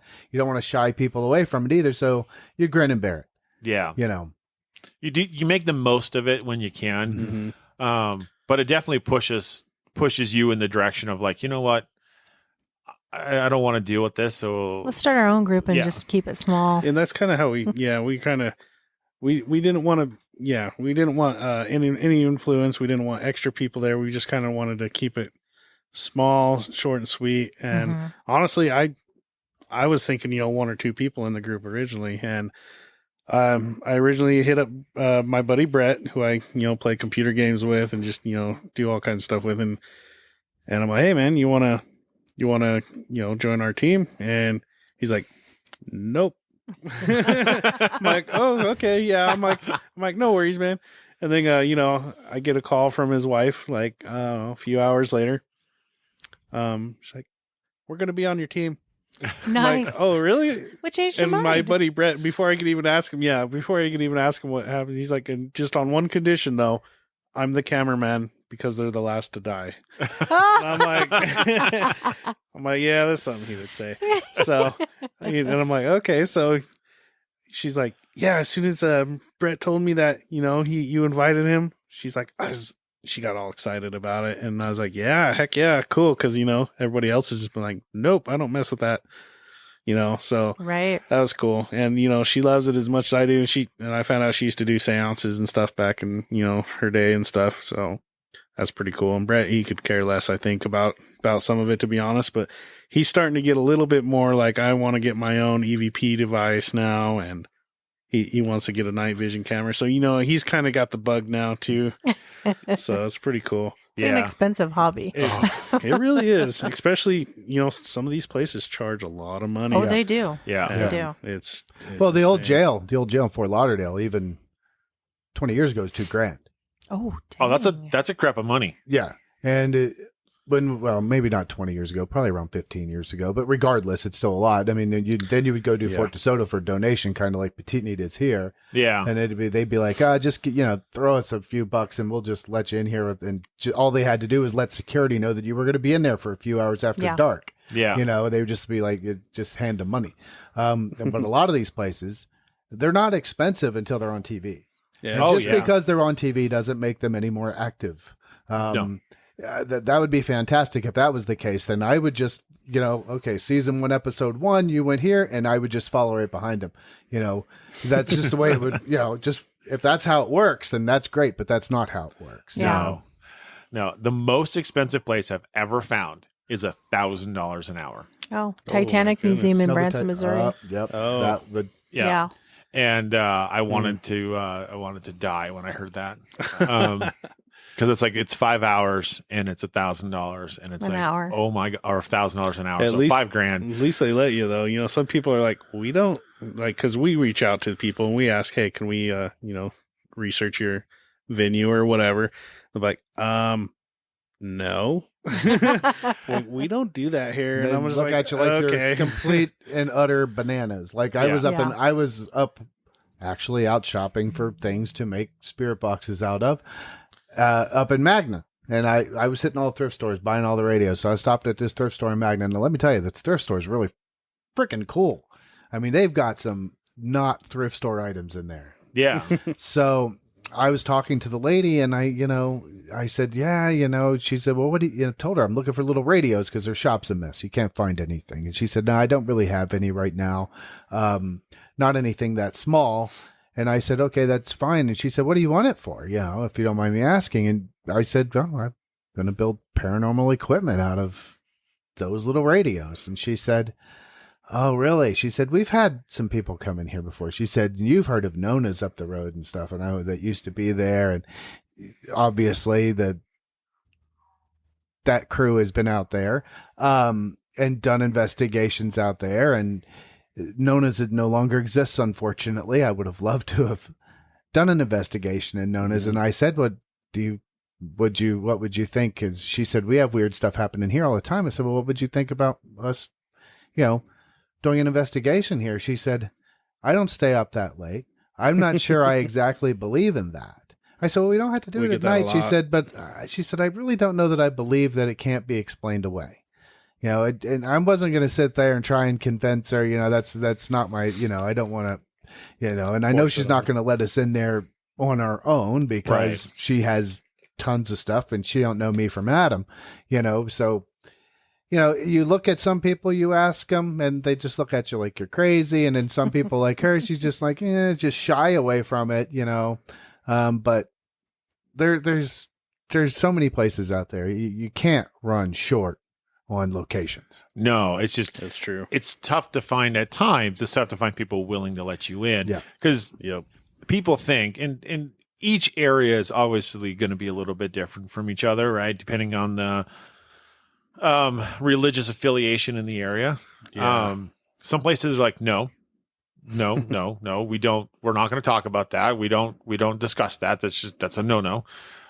shy people away from it either. So you grin and bear Yeah, it. you make the most of it when you can. But it definitely pushes you in the direction of like, you know what, I don't want to deal with this. So Let's start our own group and Yeah. just keep it small. And that's kind of how we didn't want any influence. We didn't want extra people there. We just kind of wanted to keep it small, short and sweet. And honestly, I was thinking, 1 or 2 people in the group originally. And I originally hit up my buddy Brett, who I play computer games with and just do all kinds of stuff with. And I'm like, hey man, you wanna join our team? And he's like, nope. I'm like, oh, okay, yeah. I'm like, no worries, man. And then, I get a call from his wife, like, I don't know, a few hours later. She's like, we're going to be on your team. I'm Nice. like, oh, really? Which changed your And mind? my buddy Brett, before I could even ask him what happened, he's like, and just on one condition though, I'm the cameraman because they're the last to die. And I'm like, yeah, that's something he would say. So, and I'm like, okay. So she's like, yeah, as soon as Brett told me that, you invited him, she's like, she got all excited about it. And I was like, yeah, heck yeah, cool. Cause everybody else has just been like, nope, I don't mess with that. So Right. that was cool. And, she loves it as much as I do. And I found out she used to do seances and stuff back in, her day and stuff. So That's pretty cool. And Brett, he could care less, I think, about some of it, to be honest. But he's starting to get a little bit more like, I want to get my own EVP device now, and he wants to get a night vision camera. So, he's kind of got the bug now, too. So it's pretty cool. It's an expensive hobby. It really is. Especially, some of these places charge a lot of money. Oh, they do. Yeah. They do. It's Well, the old insane. jail in Fort Lauderdale, even 20 years ago, was $2,000. Oh, Oh, dang. that's a crap of money. Yeah. And maybe not 20 years ago, probably around 15 years ago, but regardless, it's still a lot. I mean, then you would go to Fort DeSoto for donation, kind of like Petit Need is here. Yeah. And they'd be like, just, throw us a few bucks and we'll just let you in here. And all they had to do was let security know that you were going to be in there for a few hours after dark. Yeah. They would just be like, just hand them money. But a lot of these places, they're not expensive until they're on TV. Yeah. And just because they're on TV doesn't make them any more active. No. That would be fantastic if that was the case. Then I would just, okay, season 1, episode 1, you went here, and I would just follow right behind him. That's just the way it would, just if that's how it works, then that's great. But that's not how it works. Yeah. No. The most expensive place I've ever found is $1,000 an hour. Oh, Titanic Museum in Branson, Missouri. Yep. Oh. That would. Yeah. And I wanted to die when I heard that. Because it's like it's 5 hours and it's $1,000 and it's An like hour. oh my god, or $1,000 an hour, At so least- $5,000. At least they let you, though. Some people are like, we don't, like, because we reach out to people and we ask, hey, can we, research your venue or whatever? They're like, no. we don't do that here. They And I'm just look like, at you like okay. you're complete and utter bananas. Like I was up actually out shopping for things to make spirit boxes out of, up in Magna. And I was hitting all the thrift stores, buying all the radios. So I stopped at this thrift store in Magna. And let me tell you, the thrift store is really freaking cool. I mean, they've got some not thrift store items in there. Yeah. So I was talking to the lady and I said, she said, well, what do you, told her I'm looking for little radios because their shop's a mess. You can't find anything. And she said, no, I don't really have any right now. Not anything that small. And I said, okay, that's fine. And she said, what do you want it for? If you don't mind me asking. And I said, well, I'm going to build paranormal equipment out of those little radios. And she said, oh, really? She said, we've had some people come in here before. She said, you've heard of Nona's up the road and stuff. And I that used to be there. And obviously that crew has been out there, and done investigations out there, and Nona's it no longer exists. Unfortunately, I would have loved to have done an investigation in Nona's. And I said, what would you think? Cause she said, we have weird stuff happening here all the time. I said, well, what would you think about us, doing an investigation here? She said, I don't stay up that late. I'm not sure I exactly believe in that. I said, well, we don't have to do it at night. She said, I really don't know that I believe that it can't be explained away. And I wasn't going to sit there and try and convince her, that's not my, I don't want to, and I know she's not going to let us in there on our own because she has tons of stuff and she don't know me from Adam, so, you look at some people, you ask them and they just look at you like you're crazy. And then some people like her, she's just like, just shy away from it, but there's so many places out there. You can't run short on locations. No, it's just That's true. it's tough to find at times. It's tough to find people willing to let you in. Yeah. Because people think, and each area is obviously going to be a little bit different from each other, right? Depending on the religious affiliation in the area. Yeah. Some places are like, no, we're not going to talk about that. We don't discuss that. That's a no.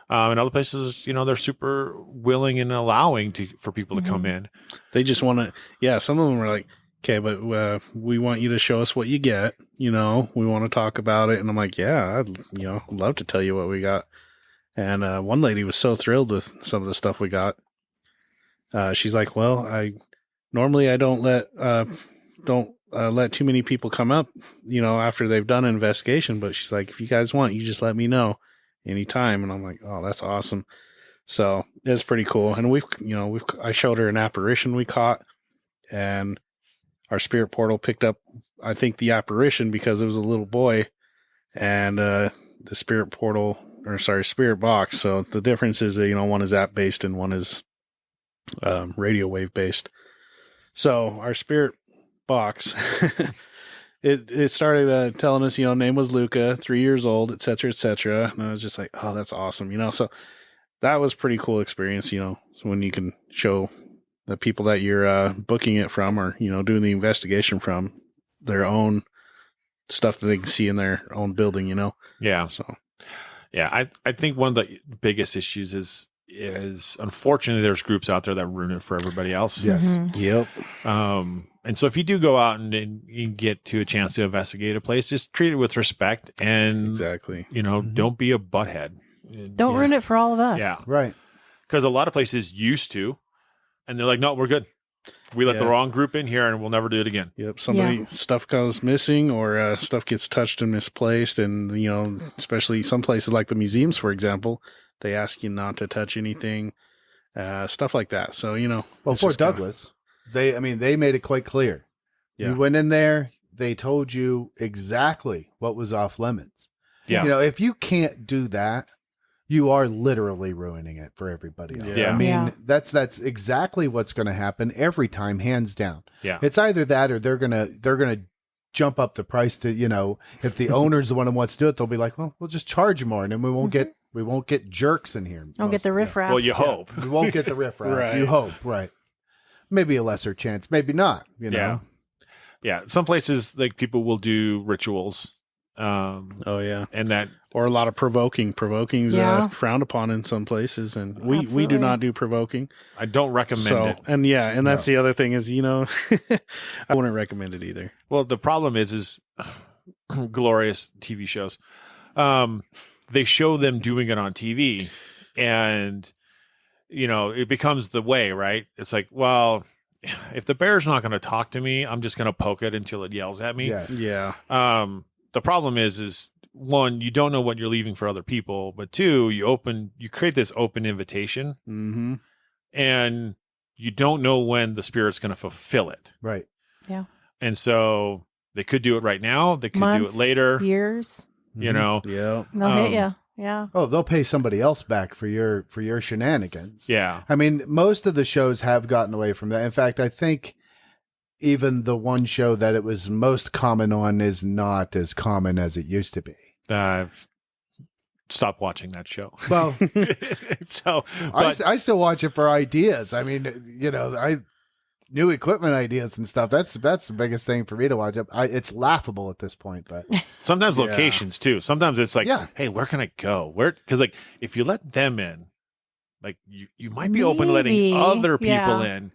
And other places, they're super willing and allowing for people to come in. They just want to, some of them are like, okay, but we want you to show us what you get. We want to talk about it. And I'm like, yeah, I'd love to tell you what we got. And one lady was so thrilled with some of the stuff we got. She's like, well, I normally don't let too many people come up, after they've done an investigation. But she's like, if you guys want, you just let me know anytime. And I'm like, oh, that's awesome. So it's pretty cool. And I showed her an apparition we caught, and our spirit portal picked up, I think, the apparition because it was a little boy, and the spirit portal spirit box. So the difference is that, one is app based and one is radio wave based. So our spirit box, it started telling us, name was Luca, 3 years old, et cetera, and I was just like, oh, that's awesome, So that was pretty cool experience, when you can show the people that you're booking it from, or doing the investigation from, their own stuff that they can see in their own building, Yeah. So yeah, I think one of the biggest issues is unfortunately there's groups out there that ruin it for everybody else. Yes. Mm-hmm. Yep. And so if you do go out and you get to a chance to investigate a place, just treat it with respect and Exactly. don't be a butthead. Don't ruin it for all of us. Yeah. Right. Because a lot of places used to, and they're like, no, we're good. We let the wrong group in here and we'll never do it again. Yep. Stuff goes missing, or stuff gets touched and misplaced. And, especially some places like the museums, for example, they ask you not to touch anything, stuff like that. So, Well, Fort Douglas, they made it quite clear. Yeah. You went in there, they told you exactly what was off limits. Yeah. If you can't do that, you are literally ruining it for everybody else. Yeah. That's exactly what's going to happen every time, hands down. Yeah. It's either that or they're gonna jump up the price to, if the owner's the one who wants to do it, they'll be like, well, we'll just charge more, and then we won't get jerks in here. Don't get the riffraff. Well, you hope. We won't get the riffraff. Right. You hope, right? Maybe a lesser chance, maybe not. Yeah. Yeah. Some places, like, people will do rituals. Oh yeah. And that, or a lot of provoking. Provoking's Yeah. frowned upon in some places, and we do Absolutely. not do provoking. I don't recommend it. And that's the other thing is, I wouldn't recommend it either. Well, the problem is glorious TV shows. They show them doing it on TV, and it becomes the way, right? It's like, well, if the bear's not going to talk to me, I'm just going to poke it until it yells at me. Yes. Yeah. The problem is one, you don't know what you're leaving for other people, but two, you create this open invitation, Mm-hmm. and you don't know when the spirit's going to fulfill it. Right. Yeah. And so they could do it right now. They could Months, do it later. years. Yeah. They'll hit you. Yeah. Oh, they'll pay somebody else back for your shenanigans. Yeah. I mean, most of the shows have gotten away from that. In fact, I think even the one show that it was most common on is not as common as it used to be. I've stopped watching that show. Well, so but, I still watch it for ideas. I mean, new equipment ideas and stuff. That's the biggest thing for me to watch. It's laughable at this point, but sometimes locations too. Sometimes it's like, Yeah. hey, where can I go? Because like if you let them in, like you might be open to letting Maybe. other people Yeah. in.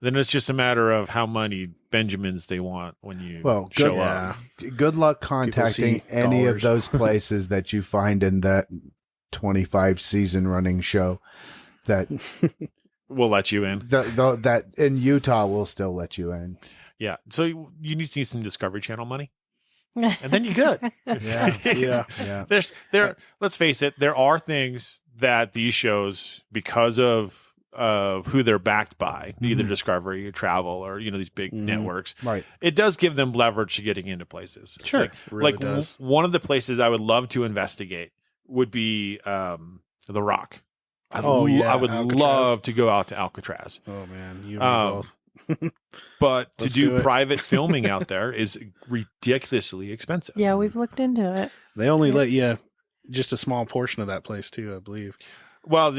Then it's just a matter of how many Benjamins they want when you Well, show good- up. good luck contacting see any of dollars. those places that you find in that 25 season running show that We'll let you in. that in Utah will still let you in. Yeah. So you need to see some Discovery Channel money, and then you're good. Yeah. Yeah. There. Let's face it. There are things that these shows, because of who they're backed by, either Discovery or Travel or these big networks, Right. it does give them leverage to getting into places. Sure. Like, Really does. one of the places I would love to investigate would be The Rock. I would Alcatraz. love to go out to Alcatraz. Oh man, you and me both. But to Let's do do it. private filming out there is ridiculously expensive. Yeah, we've looked into it. They only let It's- you just a small portion of that place too, I believe, Well,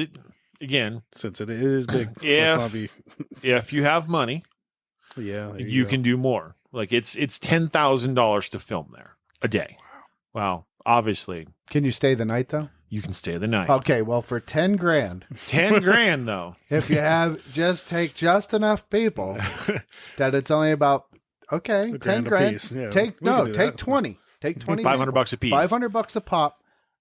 again, since it is big. If- Let's not be- if you have money, yeah, there you go. can do more. Like it's $10,000 to film there a day. Well, obviously Can you stay the night though? you can stay the night. Okay, well for 10 grand, 10 grand though. if you take just enough people that it's only about A 10 grand grand. apiece, yeah. Take We can do take that. 20. Take 20. $500 a piece. $500 a pop.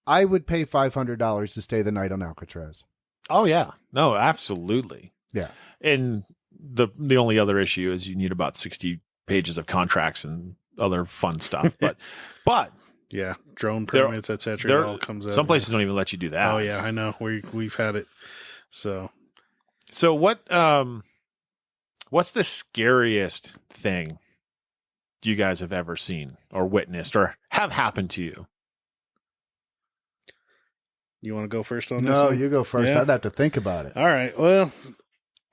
I would pay $500 to stay the night on Alcatraz. Oh yeah. No, absolutely. Yeah. And the only other issue is you need about 60 pages of contracts and other fun stuff. But Yeah, drone There- permits, etc. It all comes out. some places don't even let you do that. Oh yeah, I know. We've had it. So So what's the scariest thing you guys have ever seen or witnessed or have happened to you? You want to go first on this No, one? you go first. Yeah? I'd have to think about it. All right. Well,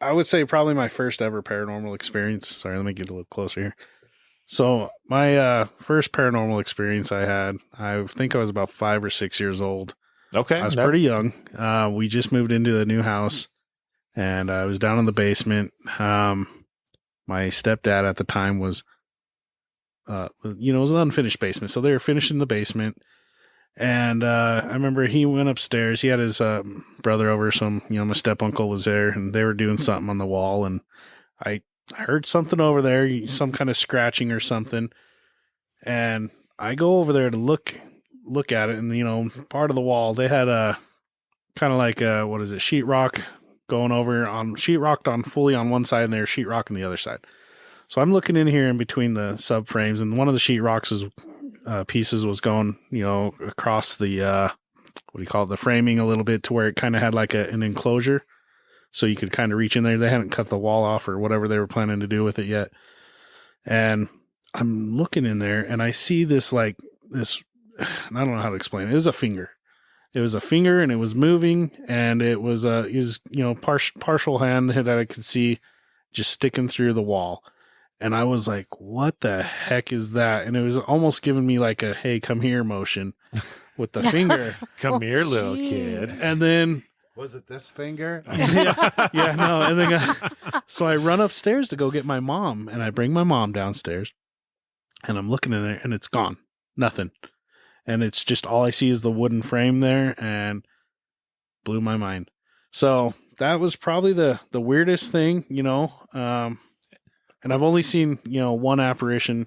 I would say probably my first ever paranormal experience. Sorry, let me get a little closer here. So my first paranormal experience I had, I think I was about 5 or 6 years old. Okay. I was pretty young. We just moved into a new house, and I was down in the basement. My stepdad at the time was, it was an unfinished basement. So they were finishing the basement. And I remember he went upstairs. He had his brother over. My step uncle was there, and they were doing something on the wall. And I heard something over there, some kind of scratching or something. And I go over there to look at it. And, part of the wall, they had a kind of like sheetrock going over on sheetrocked on fully on one side, and they're sheetrock on the other side. So I'm looking in here in between the subframes, and one of the sheetrocks pieces was going, across the the framing a little bit to where it kind of had like an enclosure, so you could kind of reach in there. They hadn't cut the wall off or whatever they were planning to do with it yet. And I'm looking in there, and I see this I don't know how to explain it. It was a finger. It was a finger, and it was moving, and it was partial hand that I could see just sticking through the wall. And I was like, what the heck is that? And it was almost giving me like a, hey, come here motion with the finger. Come here, little kid. And then... Was it this finger? yeah, no. And then so I run upstairs to go get my mom, and I bring my mom downstairs, and I'm looking in there, and it's gone. Nothing. And it's just all I see is the wooden frame there, and blew my mind. So that was probably the weirdest thing, and I've only seen, one apparition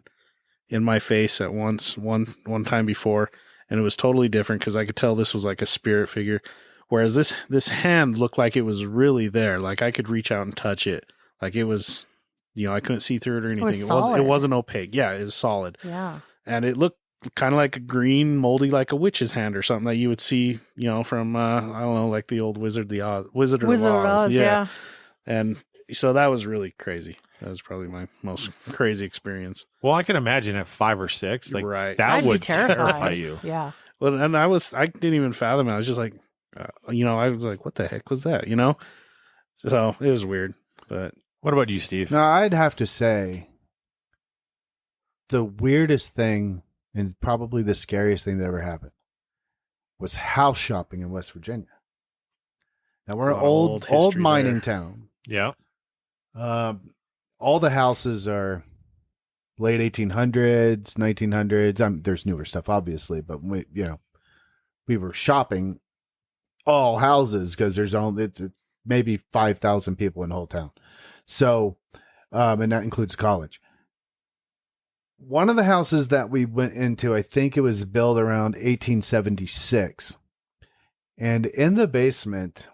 in my face at once, one time before, and it was totally different because I could tell this was like a spirit figure. Whereas this hand looked like it was really there. Like I could reach out and touch it. Like it was, I couldn't see through it or anything. It wasn't opaque. Yeah, it was solid. Yeah. And it looked kind of like a green, moldy, like a witch's hand or something that you would see, from, I don't know, like the old Wizard of Oz. Yeah. And so that was really crazy. That was probably my most crazy experience. Well, I can imagine at 5 or 6, like Right. that I'd would be terrified. terrify you. Yeah. Well, and I didn't even fathom it. I was just like, I was like, what the heck was that? So it was weird. But What about you, Steve? No, I'd have to say the weirdest thing and probably the scariest thing that ever happened was house shopping in West Virginia. Now we're an old history mining there. town. Yeah. All the houses are late 1800s, 1900s. There's newer stuff, obviously, but we were shopping all houses because it's maybe 5,000 people in the whole town. So, and that includes college. One of the houses that we went into, I think it was built around 1876, and in the basement.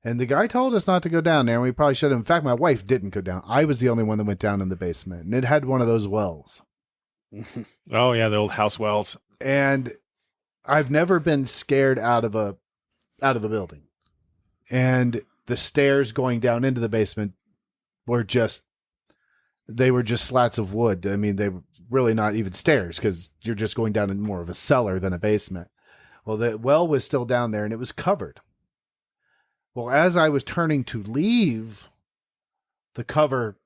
And the guy told us not to go down there, and we probably should have. In fact, my wife didn't go down. I was the only one that went down in the basement, and it had one of those wells. Oh, yeah, the old house wells. And I've never been scared out of a building. And the stairs going down into the basement were just slats of wood. I mean, they were really not even stairs because you're just going down in more of a cellar than a basement. Well, the well was still down there, and it was covered. Well, as I was turning to leave, the cover...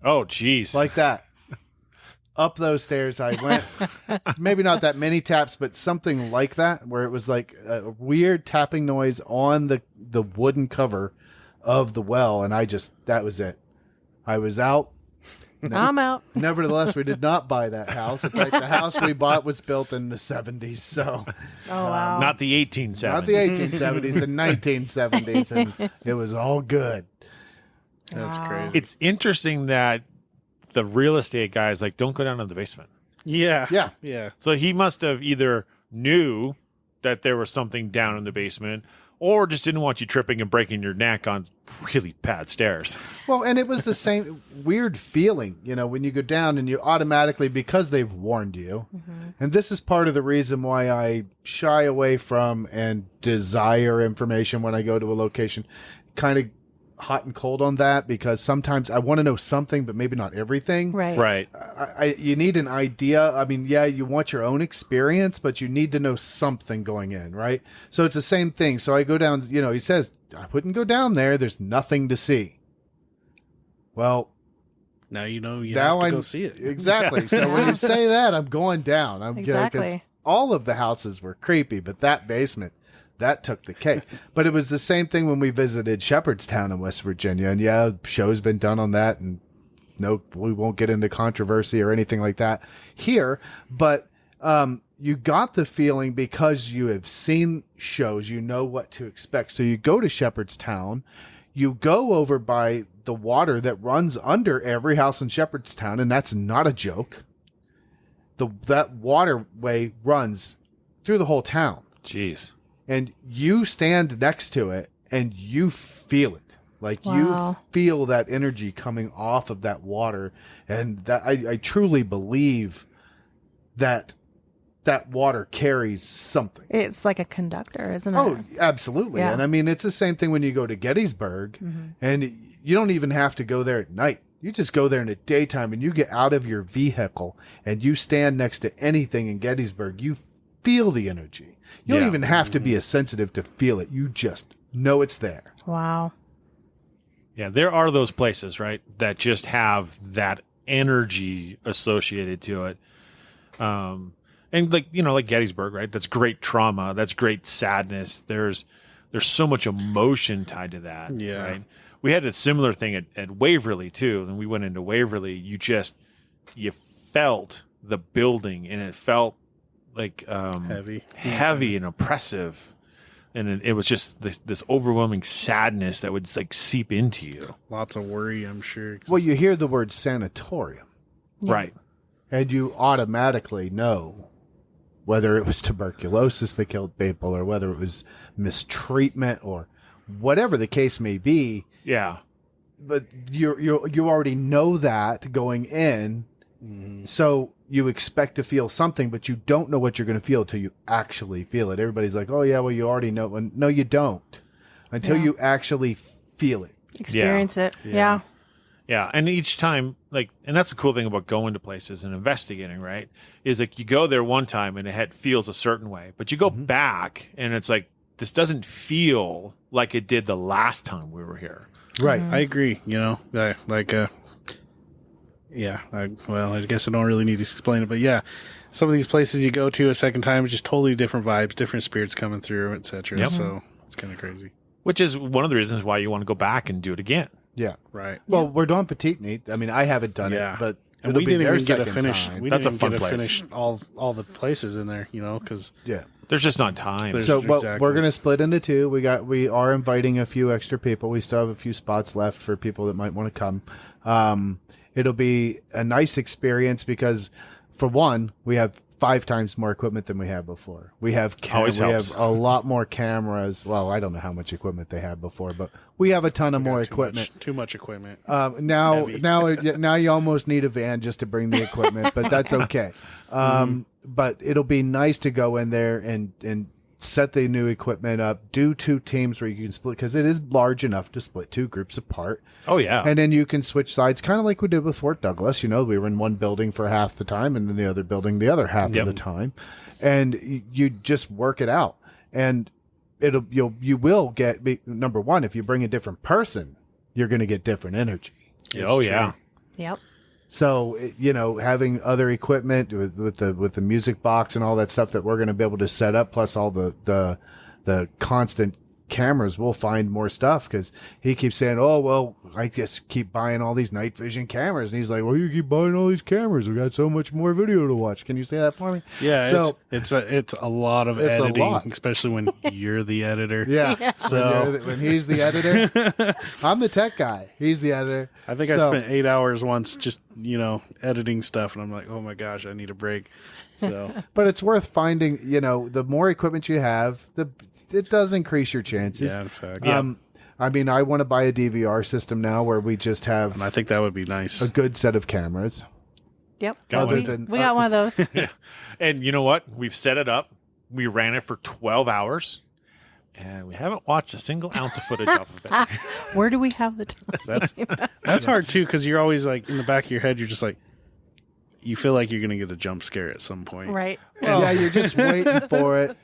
Oh, geez. Like that. Up those stairs I went. Maybe not that many taps, but something like that, where it was like a weird tapping noise on the wooden cover of the well, and that was it. I was out. I'm out. Nevertheless, we did not buy that house. In fact, the house we bought was built in the 70s, so... Oh, wow. Not the 1870s. Not the 1870s, the 1970s, and it was all good. That's Wow. crazy. It's interesting that the real estate guy is like, don't go down to the basement. Yeah. Yeah. Yeah. So he must have either knew that there was something down in the basement or just didn't want you tripping and breaking your neck on really bad stairs. Well, and it was the same weird feeling, when you go down and you automatically, because they've warned you, and this is part of the reason why I shy away from and desire information when I go to a location, kind of hot and cold on that because sometimes I want to know something, but maybe not everything. Right. You need an idea. I mean, yeah, you want your own experience, but you need to know something going in, right? So it's the same thing. So I go down, he says, I wouldn't go down there. There's nothing to see. Well, now you have to go see it. Exactly. So when you say that, I'm going down. Exactly. 'cause all of the houses were creepy, but that basement, that took the cake. But it was the same thing when we visited Shepherdstown in West Virginia. And yeah, show's been done on that. And no, we won't get into controversy or anything like that here. But you got the feeling because you have seen shows, you know what to expect. So you go to Shepherdstown, you go over by the water that runs under every house in Shepherdstown, and that's not a joke. That waterway runs through the whole town. Jeez. And you stand next to it and you feel it. Like Wow. you feel that energy coming off of that water. And that I truly believe that water carries something. It's like a conductor, isn't it? Oh, absolutely. Yeah. And I mean, it's the same thing when you go to Gettysburg and you don't even have to go there at night. You just go there in the daytime and you get out of your vehicle and you stand next to anything in Gettysburg. You feel the energy. You don't even have to be as sensitive to feel it. You just know it's there. Wow. Yeah, there are those places, right, that just have that energy associated to it. And like Gettysburg, right? That's great trauma. That's great sadness. There's so much emotion tied to that. Yeah. Right. We had a similar thing at Waverly too. And we went into Waverly. You felt the building and it felt like heavy and oppressive. And it was just this overwhelming sadness that would like seep into you. Lots of worry, I'm sure. Well, you hear the word sanatorium. Yeah. Right. And you automatically know whether it was tuberculosis that killed people or whether it was mistreatment or whatever the case may be. Yeah. But you already know that going in. So you expect to feel something, but you don't know what you're going to feel until you actually feel it. Everybody's like, oh, yeah, well, you already know. Well, no, you don't until you actually feel it. Experience it. Yeah. Yeah, and each time, and that's the cool thing about going to places and investigating, right? Is like you go there one time and it feels a certain way, but you go back and it's like, this doesn't feel like it did the last time we were here. Right. I agree. I guess I don't really need to explain it, but yeah, some of these places you go to a second time, it's just totally different vibes, different spirits coming through, etc. Yep. So it's kind of crazy. Which is one of the reasons why you want to go back and do it again. Yeah. Right. Well, we're doing Petite Neat. I mean, I haven't done it, but and it'll we be didn't their even get a second finish. time. We That's didn't a even fun get to place. finish all the places in there, because Yeah. There's just not time. There's- So, but exactly. we're going to split into two. We are inviting a few extra people. We still have a few spots left for people that might want to come. It'll be a nice experience because, for one, we have 5 times more equipment than we had before. We have Always helps. a lot more cameras. Well, I don't know how much equipment they had before, but we have a ton of more equipment. Too much equipment. Now heavy. you almost need a van just to bring the equipment, but that's okay. But it'll be nice to go in there and set the new equipment up, do 2 teams where you can split, because it is large enough to split 2 groups apart. Oh, yeah. And then you can switch sides, kind of like we did with Fort Douglas. We were in one building for half the time and then the other building the other half of the time. And you just work it out. And you will get, number one, if you bring a different person, you're going to get different energy. Oh, yeah. Yep. So, having other equipment with the music box and all that stuff that we're going to be able to set up, plus all the constant cameras, we'll find more stuff, because he keeps saying, oh, well, I just keep buying all these night vision cameras. And he's like, well, you keep buying all these cameras. We got so much more video to watch. Can you say that for me? Yeah, So it's a lot of It's a editing, lot. especially when you're the editor. yeah. So When he's the editor, I'm the tech guy. He's the editor. I think I spent 8 hours once just editing stuff, and I'm like, oh my gosh, I need a break. So But it's worth finding, the more equipment you have, it does increase your chances. yeah, in fact, I mean, I want to buy a DVR system now where we just have and I think that would be nice. a good set of cameras. Yep. Got we, one. we got one of those. And you know what? We've set it up. We ran it for 12 hours. and we haven't watched a single ounce of footage off of it. Where do we have the time? That's hard too, because you're always like in the back of your head, you're just like, you feel like you're gonna get a jump scare at some point, Right. yeah, you're just waiting for it.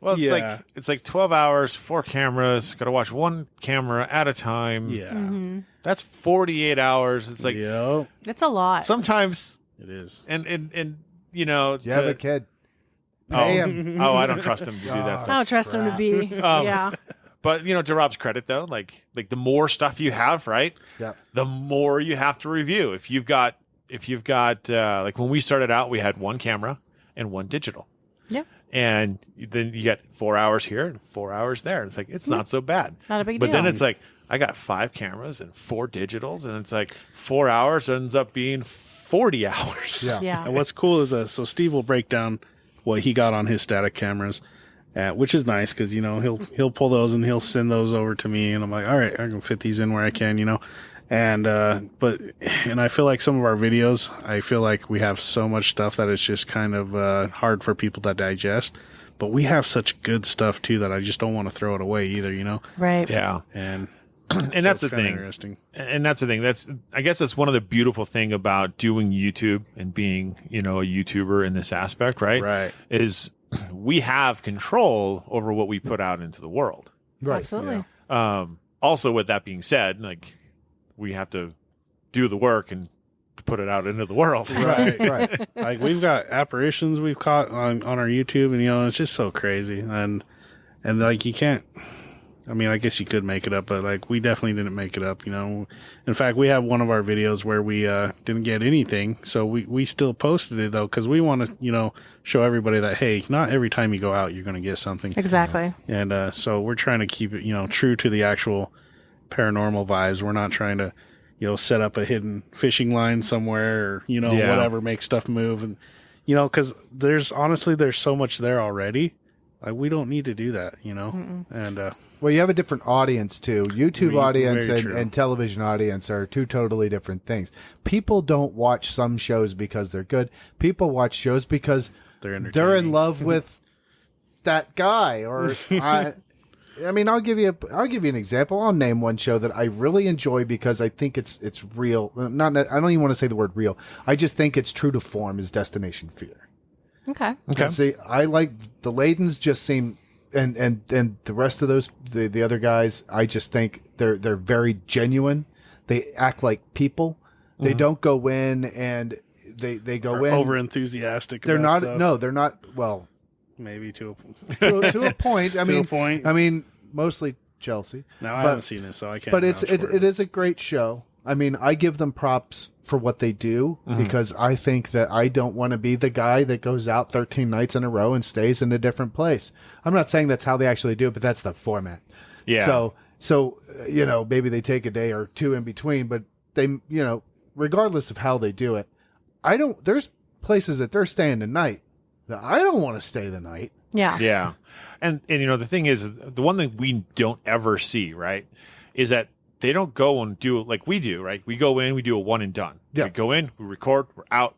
Well, Yeah. it's like 12 hours, 4 cameras. Got to watch one camera at a time. Yeah. That's 48 hours. It's like Yep. It's a lot. It sometimes, is. and you know, You have a kid. oh, Pay him. oh, I don't trust him to do that I stuff. don't trust him to be. Yeah. But you know, to Rob's credit, though, like the more stuff you have, right, Yeah. the more you have to review. If you've got like when we started out, we had one camera and one digital. Yeah. And then you get 4 hours here and 4 hours there. It's like, it's not so bad. Not a big But then deal. it's like, I got 5 cameras and 4 digitals. And it's like 4 hours ends up being 40 hours. Yeah. Yeah. And what's cool is so Steve will break down what he got on his static cameras, which is nice because, you know, he'll pull those and he'll send those over to me, and I'm like, all right, I can fit these in where I can, you know. And and I feel like some of our videos, I feel like we have so much stuff that it's just kind of hard for people to digest. But we have such good stuff too that I just don't want to throw it away either, you know. Right. Yeah. And And that's the it's kinda thing. Interesting. And that's the thing. I guess that's one of the beautiful thing about doing YouTube and being, you know, a YouTuber in this aspect, right? Right. Is we have control over what we put out into the world. Right. Absolutely. Also, with that being said, like we have to do the work and put it out into the world. Right. Right. Like we've got apparitions we've caught on our YouTube, and you know, it's just so crazy. And like you can't, I mean, I guess you could make it up, but like we definitely didn't make it up, you know. In fact, we have one of our videos where we didn't get anything, so we still posted it though, because we want to, you know, show everybody that, hey, not every time you go out you're going to get something. Exactly. And so we're trying to keep it, you know, true to the actual paranormal vibes. We're not trying to, you know, set up a hidden fishing line somewhere or, you know, Yeah. whatever, make stuff move. And, you know, because there's so much there already. Like, we don't need to do that, you know? And, Well, you have a different audience too. YouTube Very audience true. and television audience are two totally different things. People don't watch some shows because they're good. People watch shows because They're they're in entertaining. love with that guy. Or I mean, I'll give you an example. I'll name one show that I really enjoy because I think it's real. I don't even want to say the word real. I just think it's true to form. Is Destination Fear. Okay. Okay. See, I like the Ladens just seem, and the rest of those, the other guys, I just think they're very genuine. They act like people. They don't go in and they go in over enthusiastic. They're not. No, they're not. Well, Maybe to to a point. I To a mean, point. I mean, mostly Chelsea. now I But- haven't seen it, so I can't. But vouch for it is a great show. I mean, I give them props for what they do because I think that I don't want to be the guy that goes out 13 nights in a row and stays in a different place. I'm not saying that's how they actually do it, but that's the format. Yeah. So you know, maybe they take a day or two in between, but they, you know, regardless of how they do it, there's places that they're staying the night that I don't want to stay the night. Yeah. Yeah. And you know, the thing is, the one thing we don't ever see, right, is that they don't go and do it like we do, right? We go in, we do a one and done. Yeah. We go in, we record, we're out,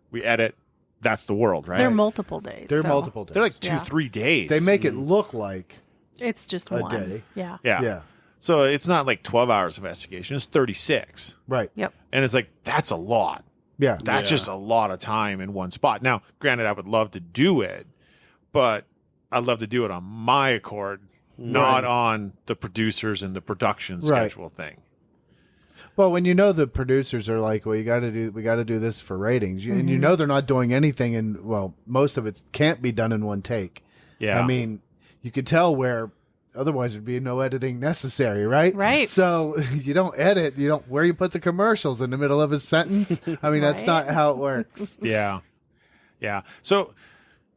we edit. That's the world, right? They're multiple days. They're though. multiple days. They're like 2, Yeah. 3 days. They make it look like It's just a one. day. Yeah. Yeah. yeah, So it's not like 12 hours of investigation. It's 36. right. Yep. And it's like, that's a lot. Yeah. That's Yeah. just a lot of time in one spot. Now, granted, I would love to do it, but I'd love to do it on my accord, not on the producers and the production Right. schedule thing. Well, when you know the producers are like, well, we got to do this for ratings, and you know they're not doing anything, and well, most of it can't be done in one take. Yeah. I mean, you could tell where otherwise there'd be no editing necessary, right? Right. So you don't edit, where you put the commercials in the middle of a sentence. I mean, that's Right. not how it works. Yeah. Yeah. So,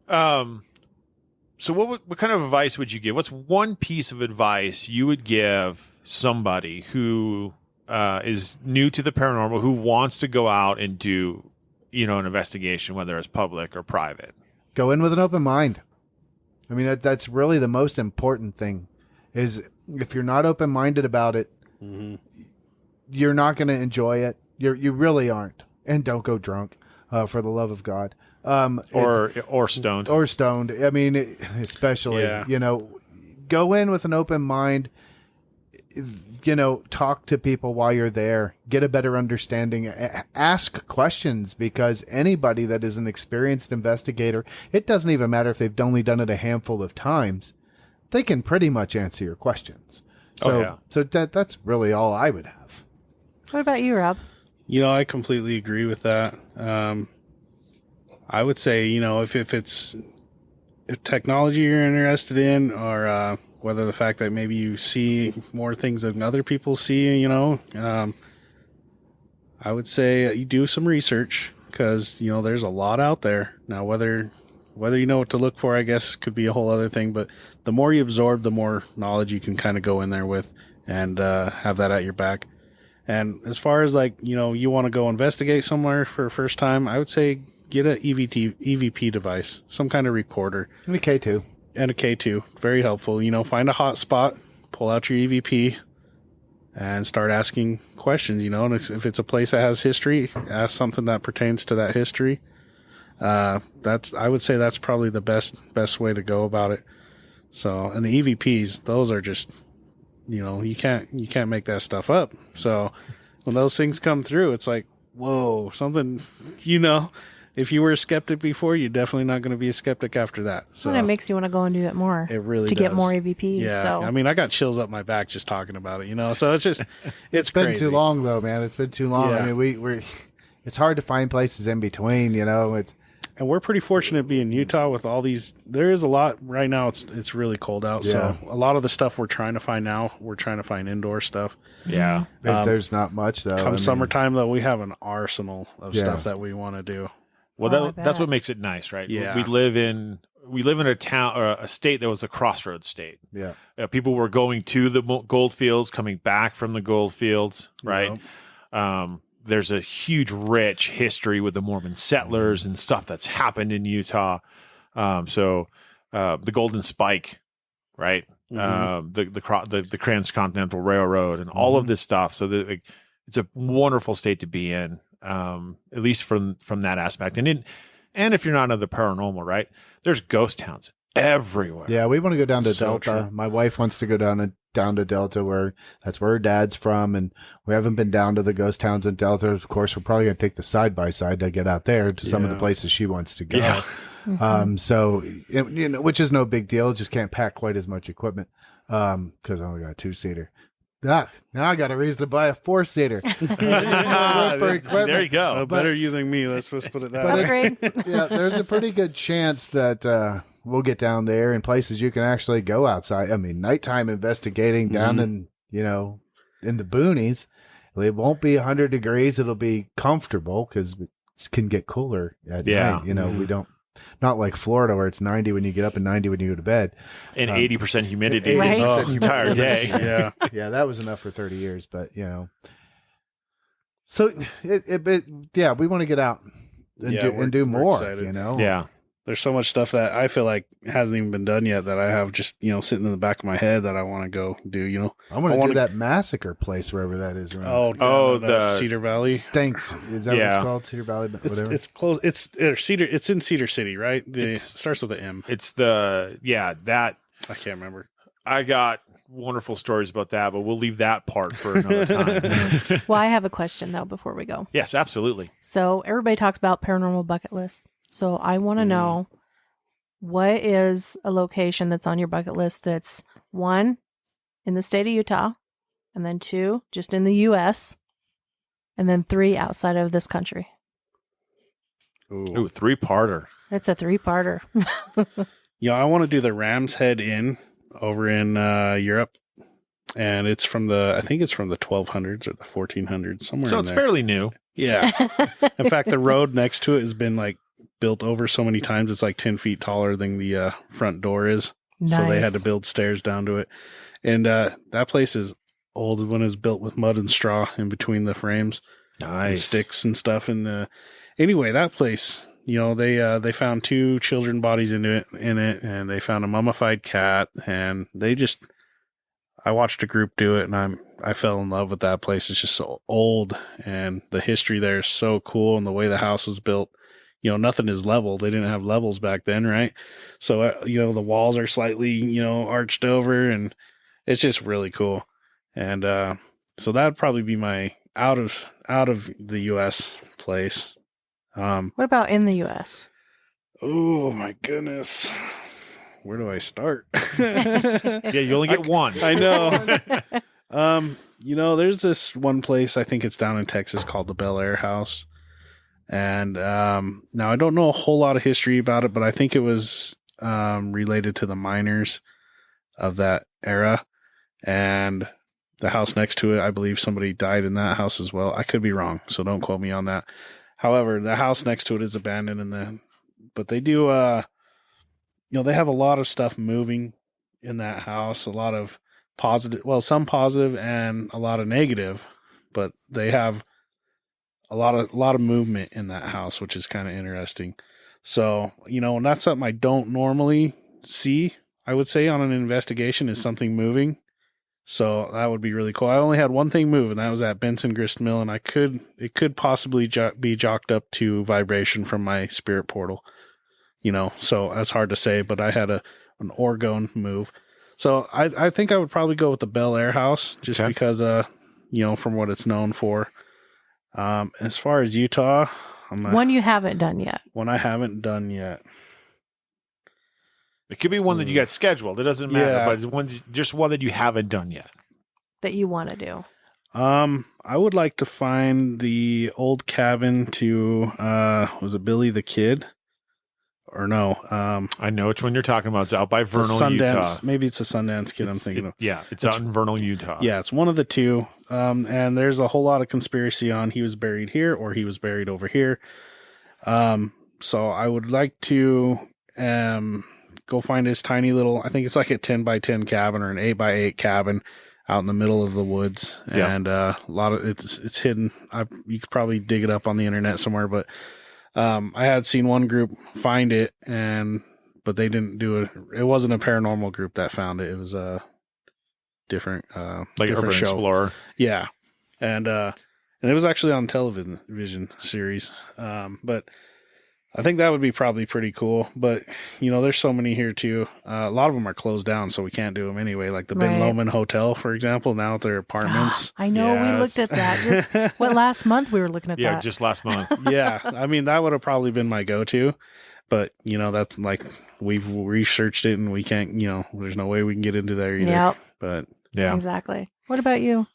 so what kind of advice would you give? What's one piece of advice you would give somebody who is new to the paranormal, who wants to go out and do, you know, an investigation, whether it's public or private? Go in with an open mind. I mean, that's really the most important thing. Is if you're not open minded about it, you're not going to enjoy it. You really aren't. And don't go drunk, for the love of God. Or stoned. Or stoned. I mean, especially, Yeah. go in with an open mind. Talk to people while you're there, get a better understanding, ask questions, because anybody that is an experienced investigator, it doesn't even matter if they've only done it a handful of times, they can pretty much answer your questions. So that's really all I would have. What about you, Rob? I completely agree with that. I would say, if technology you're interested in, or whether the fact that maybe you see more things than other people see, I would say you do some research, because, there's a lot out there. Now, whether you know what to look for, I guess, could be a whole other thing. But the more you absorb, the more knowledge you can kind of go in there with, and have that at your back. And as far as you want to go investigate somewhere for the first time, I would say get an EVP device, some kind of recorder. And a K2. And a K2. Very helpful. Find a hot spot, pull out your EVP, and start asking questions, And if it's a place that has history, ask something that pertains to that history. I would say that's probably the best way to go about it. So, and the EVPs, those are just, you can't make that stuff up. So when those things come through, it's like, whoa, something, if you were a skeptic before, you're definitely not going to be a skeptic after that. So and it makes you want to go and do it more. It really to does. get more EVPs. Yeah, So. I mean, I got chills up my back just talking about it. So it's just, it's been too long though, man. It's been too long. Yeah. I mean, it's hard to find places in between. And we're pretty fortunate being in Utah with all these. There is a lot right now. It's really cold out, so a lot of the stuff we're trying to find now, we're trying to find indoor stuff. Yeah, there's not much though. Come summertime though, we have an arsenal of stuff that we want to do. Well, that's what makes it nice, right? Yeah. We live in a town or a state that was a crossroads state. Yeah, people were going to the gold fields, coming back from the gold fields, right? There's a huge, rich history with the Mormon settlers and stuff that's happened in Utah. So the Golden Spike, right? The Transcontinental Railroad and all of this stuff. So it's a wonderful state to be in, at least from that aspect. And if you're not into the paranormal, right? There's ghost towns everywhere. Yeah, we want to go down to So Delta. true. My wife wants to go down to Delta, that's where her dad's from, and we haven't been down to the ghost towns in Delta. Of course, we're probably going to take the side-by-side to get out there to some of the places she wants to go. Yeah. So, which is no big deal. Just can't pack quite as much equipment because I only got a 2-seater. Now I got a reason to buy a 4-seater. There you go. Better you than me. Let's just put it that way. Upgrade. Yeah, there's a pretty good chance that we'll get down there in places you can actually go outside. I mean, nighttime investigating down in the boonies. It won't be 100 degrees. It'll be comfortable because it can get cooler at night. We don't, not like Florida where it's 90 when you get up and 90 when you go to bed. And 80% humidity Right. the entire day. Yeah. Yeah, that was enough for 30 years, but So we want to get out and do we're more, excited. Yeah. There's so much stuff that I feel like hasn't even been done yet that I have just, sitting in the back of my head that I want to go do, I want to do that massacre place wherever that is around. The Cedar Valley. Stinks. Is that what it's called? Cedar Valley, whatever. It's close. It's Cedar. It's in Cedar City, right? It starts with an M. It's that I can't remember. I got wonderful stories about that, but we'll leave that part for another time. Well, I have a question though before we go. Yes, absolutely. So everybody talks about paranormal bucket list. So I want to know, what is a location that's on your bucket list that's 1, in the state of Utah, and then 2, just in the U.S., and then 3, outside of this country? Ooh, 3-parter. It's a 3-parter. I want to do the Ram's Head Inn over in Europe. And it's I think it's from the 1200s or the 1400s, somewhere So in it's there. fairly new. Yeah. In fact, the road next to it has been built over so many times. It's 10 feet taller than the front door is. Nice. So they had to build stairs down to it. And that place is old when it was built with mud and straw in between the frames. Nice. And sticks and stuff. And anyway, that place, they found 2 children bodies in it, and they found a mummified cat, and I watched a group do it, and I fell in love with that place. It's just so old, and the history there is so cool, and the way the house was built. nothing is level. They didn't have levels back then, right? So, the walls are slightly, arched over, and it's just really cool. And so that'd probably be my out of the U.S. place. What about in the U.S.? Oh my goodness. Where do I start? Yeah, you only get one. I know. There's this one place, I think it's down in Texas, called the Bel Air House. And now I don't know a whole lot of history about it, but I think it was related to the miners of that era. And the house next to it, I believe somebody died in that house as well. I could be wrong, so don't quote me on that. However, the house next to it is abandoned, but they do, they have a lot of stuff moving in that house, a lot of positive, well, some positive and a lot of negative, but they have a lot of movement in that house, which is kind of interesting. So, and that's something I don't normally see, I would say, on an investigation, is something moving. So that would be really cool. I only had one thing move, and that was at Benson Grist Mill, and it could possibly be jocked up to vibration from my spirit portal. So that's hard to say, but I had an orgone move. So I think I would probably go with the Bel Air House, just because, from what it's known for. As far as Utah, one you haven't done yet. One I haven't done yet. It could be one that you got scheduled. It doesn't matter, but it's just one that you haven't done yet. That you want to do. I would like to find the old cabin to, was it Billy the Kid? Or no? I know which one you're talking about. It's out by Vernal, Sundance, Utah. Maybe it's the Sundance Kid I'm thinking of. Yeah, it's out in Vernal, Utah. Yeah, it's one of the two. And there's a whole lot of conspiracy on he was buried here or he was buried over here. So I would like to go find his tiny little, I think it's like a 10 by 10 cabin or an 8 by 8 cabin out in the middle of the woods. Yeah. And a lot of it's hidden. You could probably dig it up on the internet somewhere, but I had seen one group find it, but they didn't do it. It wasn't a paranormal group that found it. It was a different, like Urban show. Explorer. Yeah. And it was actually on television series. But I think that would be probably pretty cool. But, there's so many here too. A lot of them are closed down, so we can't do them anyway. Like the Ben Lomond Hotel, for example, now their apartments. I know, we looked at that. Just last month we were looking at that. Yeah, just last month. Yeah. I mean, that would have probably been my go-to. But, that's like, we've researched it and we can't, there's no way we can get into there either. Yep. But yeah. Exactly. What about you?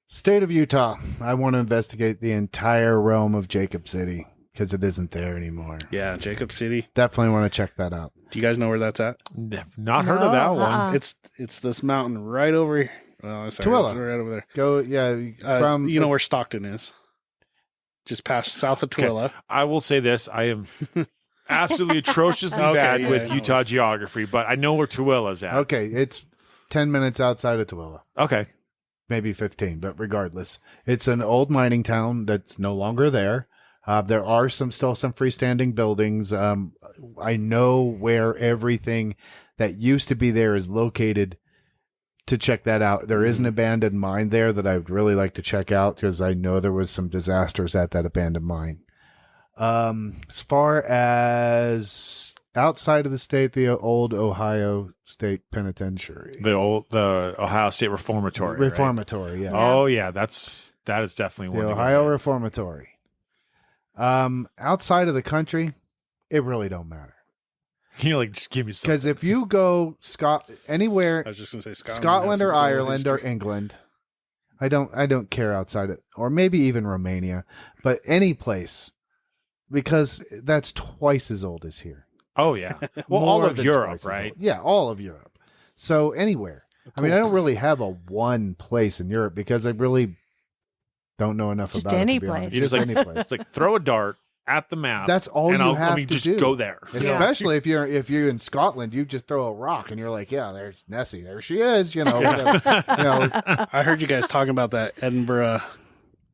State of Utah. I want to investigate the entire realm of Jacob City because it isn't there anymore. Yeah, Jacob City. Definitely want to check that out. Do you guys know where that's at? Not heard of that one. It's this mountain right over here. Oh, sorry, Tooele. right over there. Go, yeah. From where Stockton is. Just past south of Tooele. Okay. I will say this. I am absolutely atrociously bad with Utah geography, but I know where Tooele's at. Okay, it's 10 minutes outside of Tooele. Okay. Maybe 15, but regardless. It's an old mining town that's no longer there. There are still some freestanding buildings. I know where everything that used to be there is located to check that out. There is an abandoned mine there that I would really like to check out because I know there was some disasters at that abandoned mine. As far as outside of the state, the old Ohio State Penitentiary. The Ohio State Reformatory. Reformatory, right? yes. Oh, yeah. That is definitely one. The Ohio Reformatory. Outside of the country, it really don't matter. Just give me something. Because if you go anywhere, I was just going to say Scotland or Ireland or England, I don't care outside it, or maybe even Romania, but any place, because that's twice as old as here. Oh yeah, well, all of Europe, right? Yeah, all of Europe. So anywhere. Cool. I mean, I don't really have a one place in Europe because I really don't know enough just about any it. place. You just any place. It's like throw a dart at the map. That's all you have to just do. Go there. Especially if you're in Scotland, you just throw a rock and you're like, yeah, there's Nessie. There she is. I heard you guys talking about that Edinburgh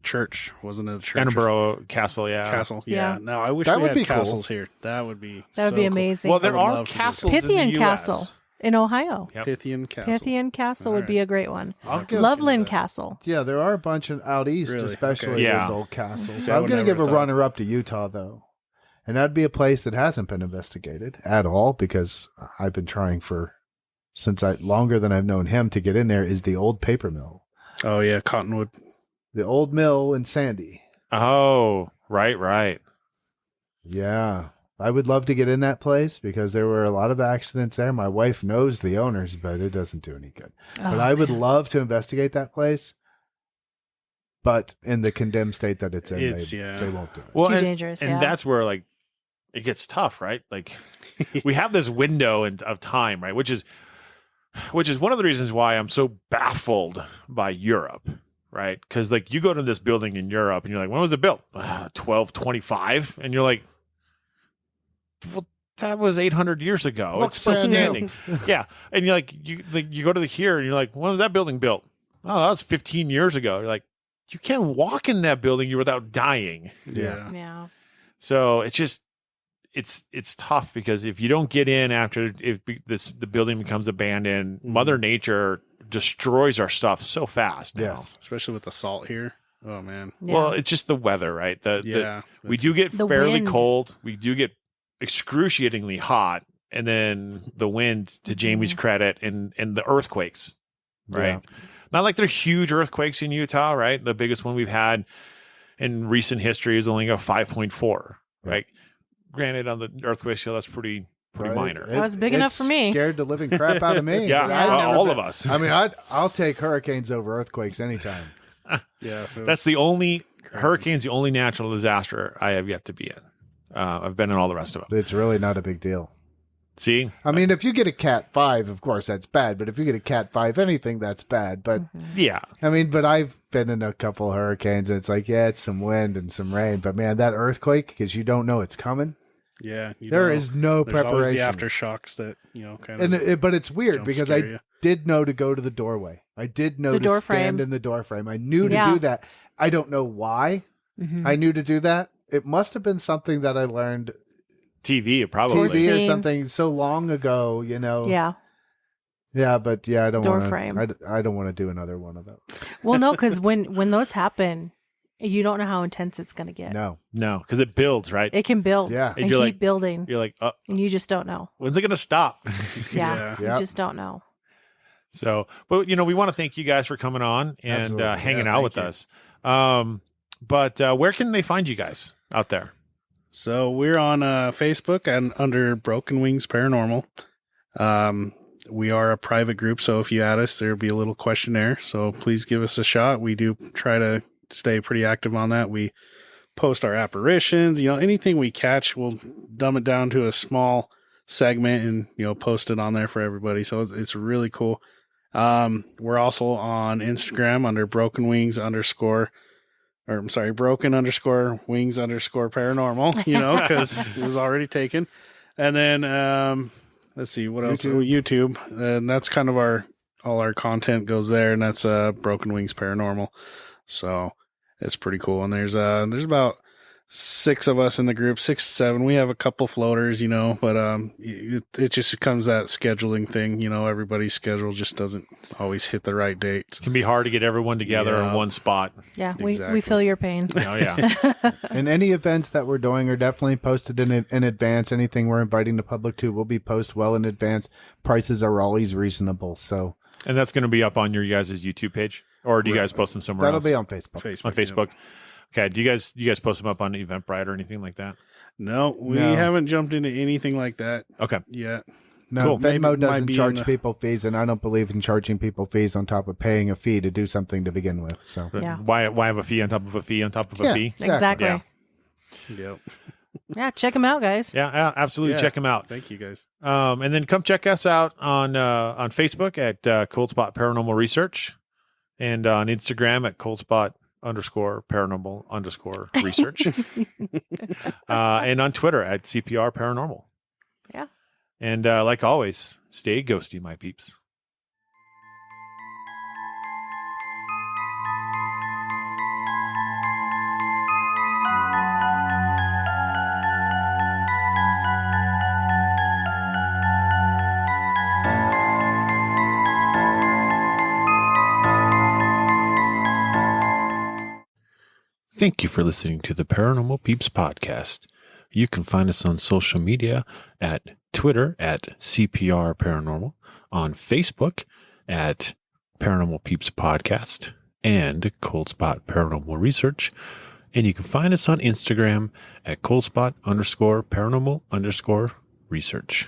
church. Wasn't it a church? Edinburgh Castle, yeah. Castle, yeah. No, I wish that we would had be castles cool. here. That would be amazing. Well, there are castles Pythian in the Castle US. in Ohio. Yep. Pythian Castle. Pythian Castle would be a great one. I'll Loveland Castle. Yeah, there are a bunch out east, Really? especially Okay. Yeah. those old castles. I I'm would going to never give a thought. runner-up to Utah, though. And that'd be a place that hasn't been investigated at all, because I've been trying longer than I've known him to get in there, is the old paper mill. Oh yeah, Cottonwood. The old mill in Sandy. Oh, right. Yeah. I would love to get in that place because there were a lot of accidents there. My wife knows the owners, but it doesn't do any good. But I would love to investigate that place. But in the condemned state that it's in, they won't do it. Well, Too dangerous, and yeah. that's where like it gets tough, right? Like we have this window of time, right? Which is one of the reasons why I'm so baffled by Europe, right? Because like you go to this building in Europe and you're like, when was it built? 1225, and you're like, well, that was 800 years ago. Looks it's still brand standing. Yeah, and you're like, you go to here and you're like, when was that building built? Oh, that was 15 years ago. You're like, you can't walk in that building without dying. Yeah. So it's just it's tough because if you don't get in after the building becomes abandoned, Mother Nature destroys our stuff so fast now. Yes. Especially with the salt here. Oh man. Yeah. Well, it's just the weather, right? We do get The fairly wind. cold. We do get excruciatingly hot, and then the wind, to Jamie's credit, and the earthquakes, right? Yeah. Not like they're huge earthquakes in Utah, right? The biggest one we've had in recent history is only a 5.4, right? Granted, on the earthquake scale, that's pretty Right. minor. That was big enough for me. Scared the living crap out of me. Yeah, But I've never all been- of us. I mean, I'll take hurricanes over earthquakes anytime. Yeah. That's the only hurricane's the only natural disaster I have yet to be in. I've been in all the rest of them. It's really not a big deal. See, I mean, if you get a Cat 5, of course, that's bad. But if you get a Cat 5 anything, that's bad. But, yeah, I mean, but I've been in a couple hurricanes, and it's like, yeah, it's some wind and some rain. But, man, that earthquake, because you don't know it's coming, Yeah. there is no There's always the preparation. aftershocks that, kind of. And but it's weird jump because scare I you. did know to go to the doorway. I did know The to door stand frame. in the door frame. I knew to Yeah. do that. I don't know why Mhm. I knew to do that. It must have been something that I learned TV probably. TV or Scene. something so long ago, Yeah. Yeah, but yeah, I don't Door want frame. to. I don't want to do another one of those. Well, no, because when those happen, you don't know how intense it's going to get. No. No, because it builds, right? It can build Yeah. and And you're keep like- building, You're like, and you just don't know. when's it going to stop? Yeah, Yeah. you just don't know. So, but we want to thank you guys for coming on and Absolutely. hanging Yeah, out with thank you. us. But where can they find you guys out there? So we're on Facebook and under Broken Wings Paranormal. We are a private group, so if you add us, there'll be a little questionnaire. So please give us a shot. We do try to stay pretty active on that. We post our apparitions, anything we catch, we'll dumb it down to a small segment and, post it on there for everybody. So it's really cool. We're also on Instagram under Broken Wings _, or I'm sorry, Broken _ Wings _ Paranormal, because it was already taken. And then, let's see, what else? YouTube. And that's kind of all our content goes there, and that's Broken Wings Paranormal. So it's pretty cool. And there's about 6 of us in the group, 6 to 7. We have a couple floaters, but it just becomes that scheduling thing. Everybody's schedule just doesn't always hit the right date. It can be hard to get everyone together in Yeah. one spot. Yeah, Exactly. we feel your pain. Oh yeah. And any events that we're doing are definitely posted in advance. Anything we're inviting the public to will be posted well in advance. Prices are always reasonable. So And that's going to be up on your guys' YouTube page, or do you guys post them somewhere that'll else? be on Facebook. On Facebook. Okay. Do you guys post them up on Eventbrite or anything like that? No, we No. haven't jumped into anything like that Okay. yet. No, Cool. Maybe Venmo it might doesn't be charge in the- people fees, and I don't believe in charging people fees on top of paying a fee to do something to begin with. So But Yeah. Why have a fee on top of a fee on top of a Yeah. fee? Exactly. Yeah. Yep. Yeah, check them out, guys. Yeah, absolutely. Yeah. Check them out. Thank you guys. And then come check us out on Facebook at Cold Spot Paranormal Research, and on Instagram at Cold Spot _paranormal _research, and on Twitter at CPR Paranormal. Yeah. And like always, stay ghosty, my peeps. Thank you for listening to the Paranormal Peeps podcast. You can find us on social media at Twitter at CPR Paranormal, on Facebook at Paranormal Peeps Podcast and Cold Spot Paranormal Research. And you can find us on Instagram at coldspot_paranormal_research.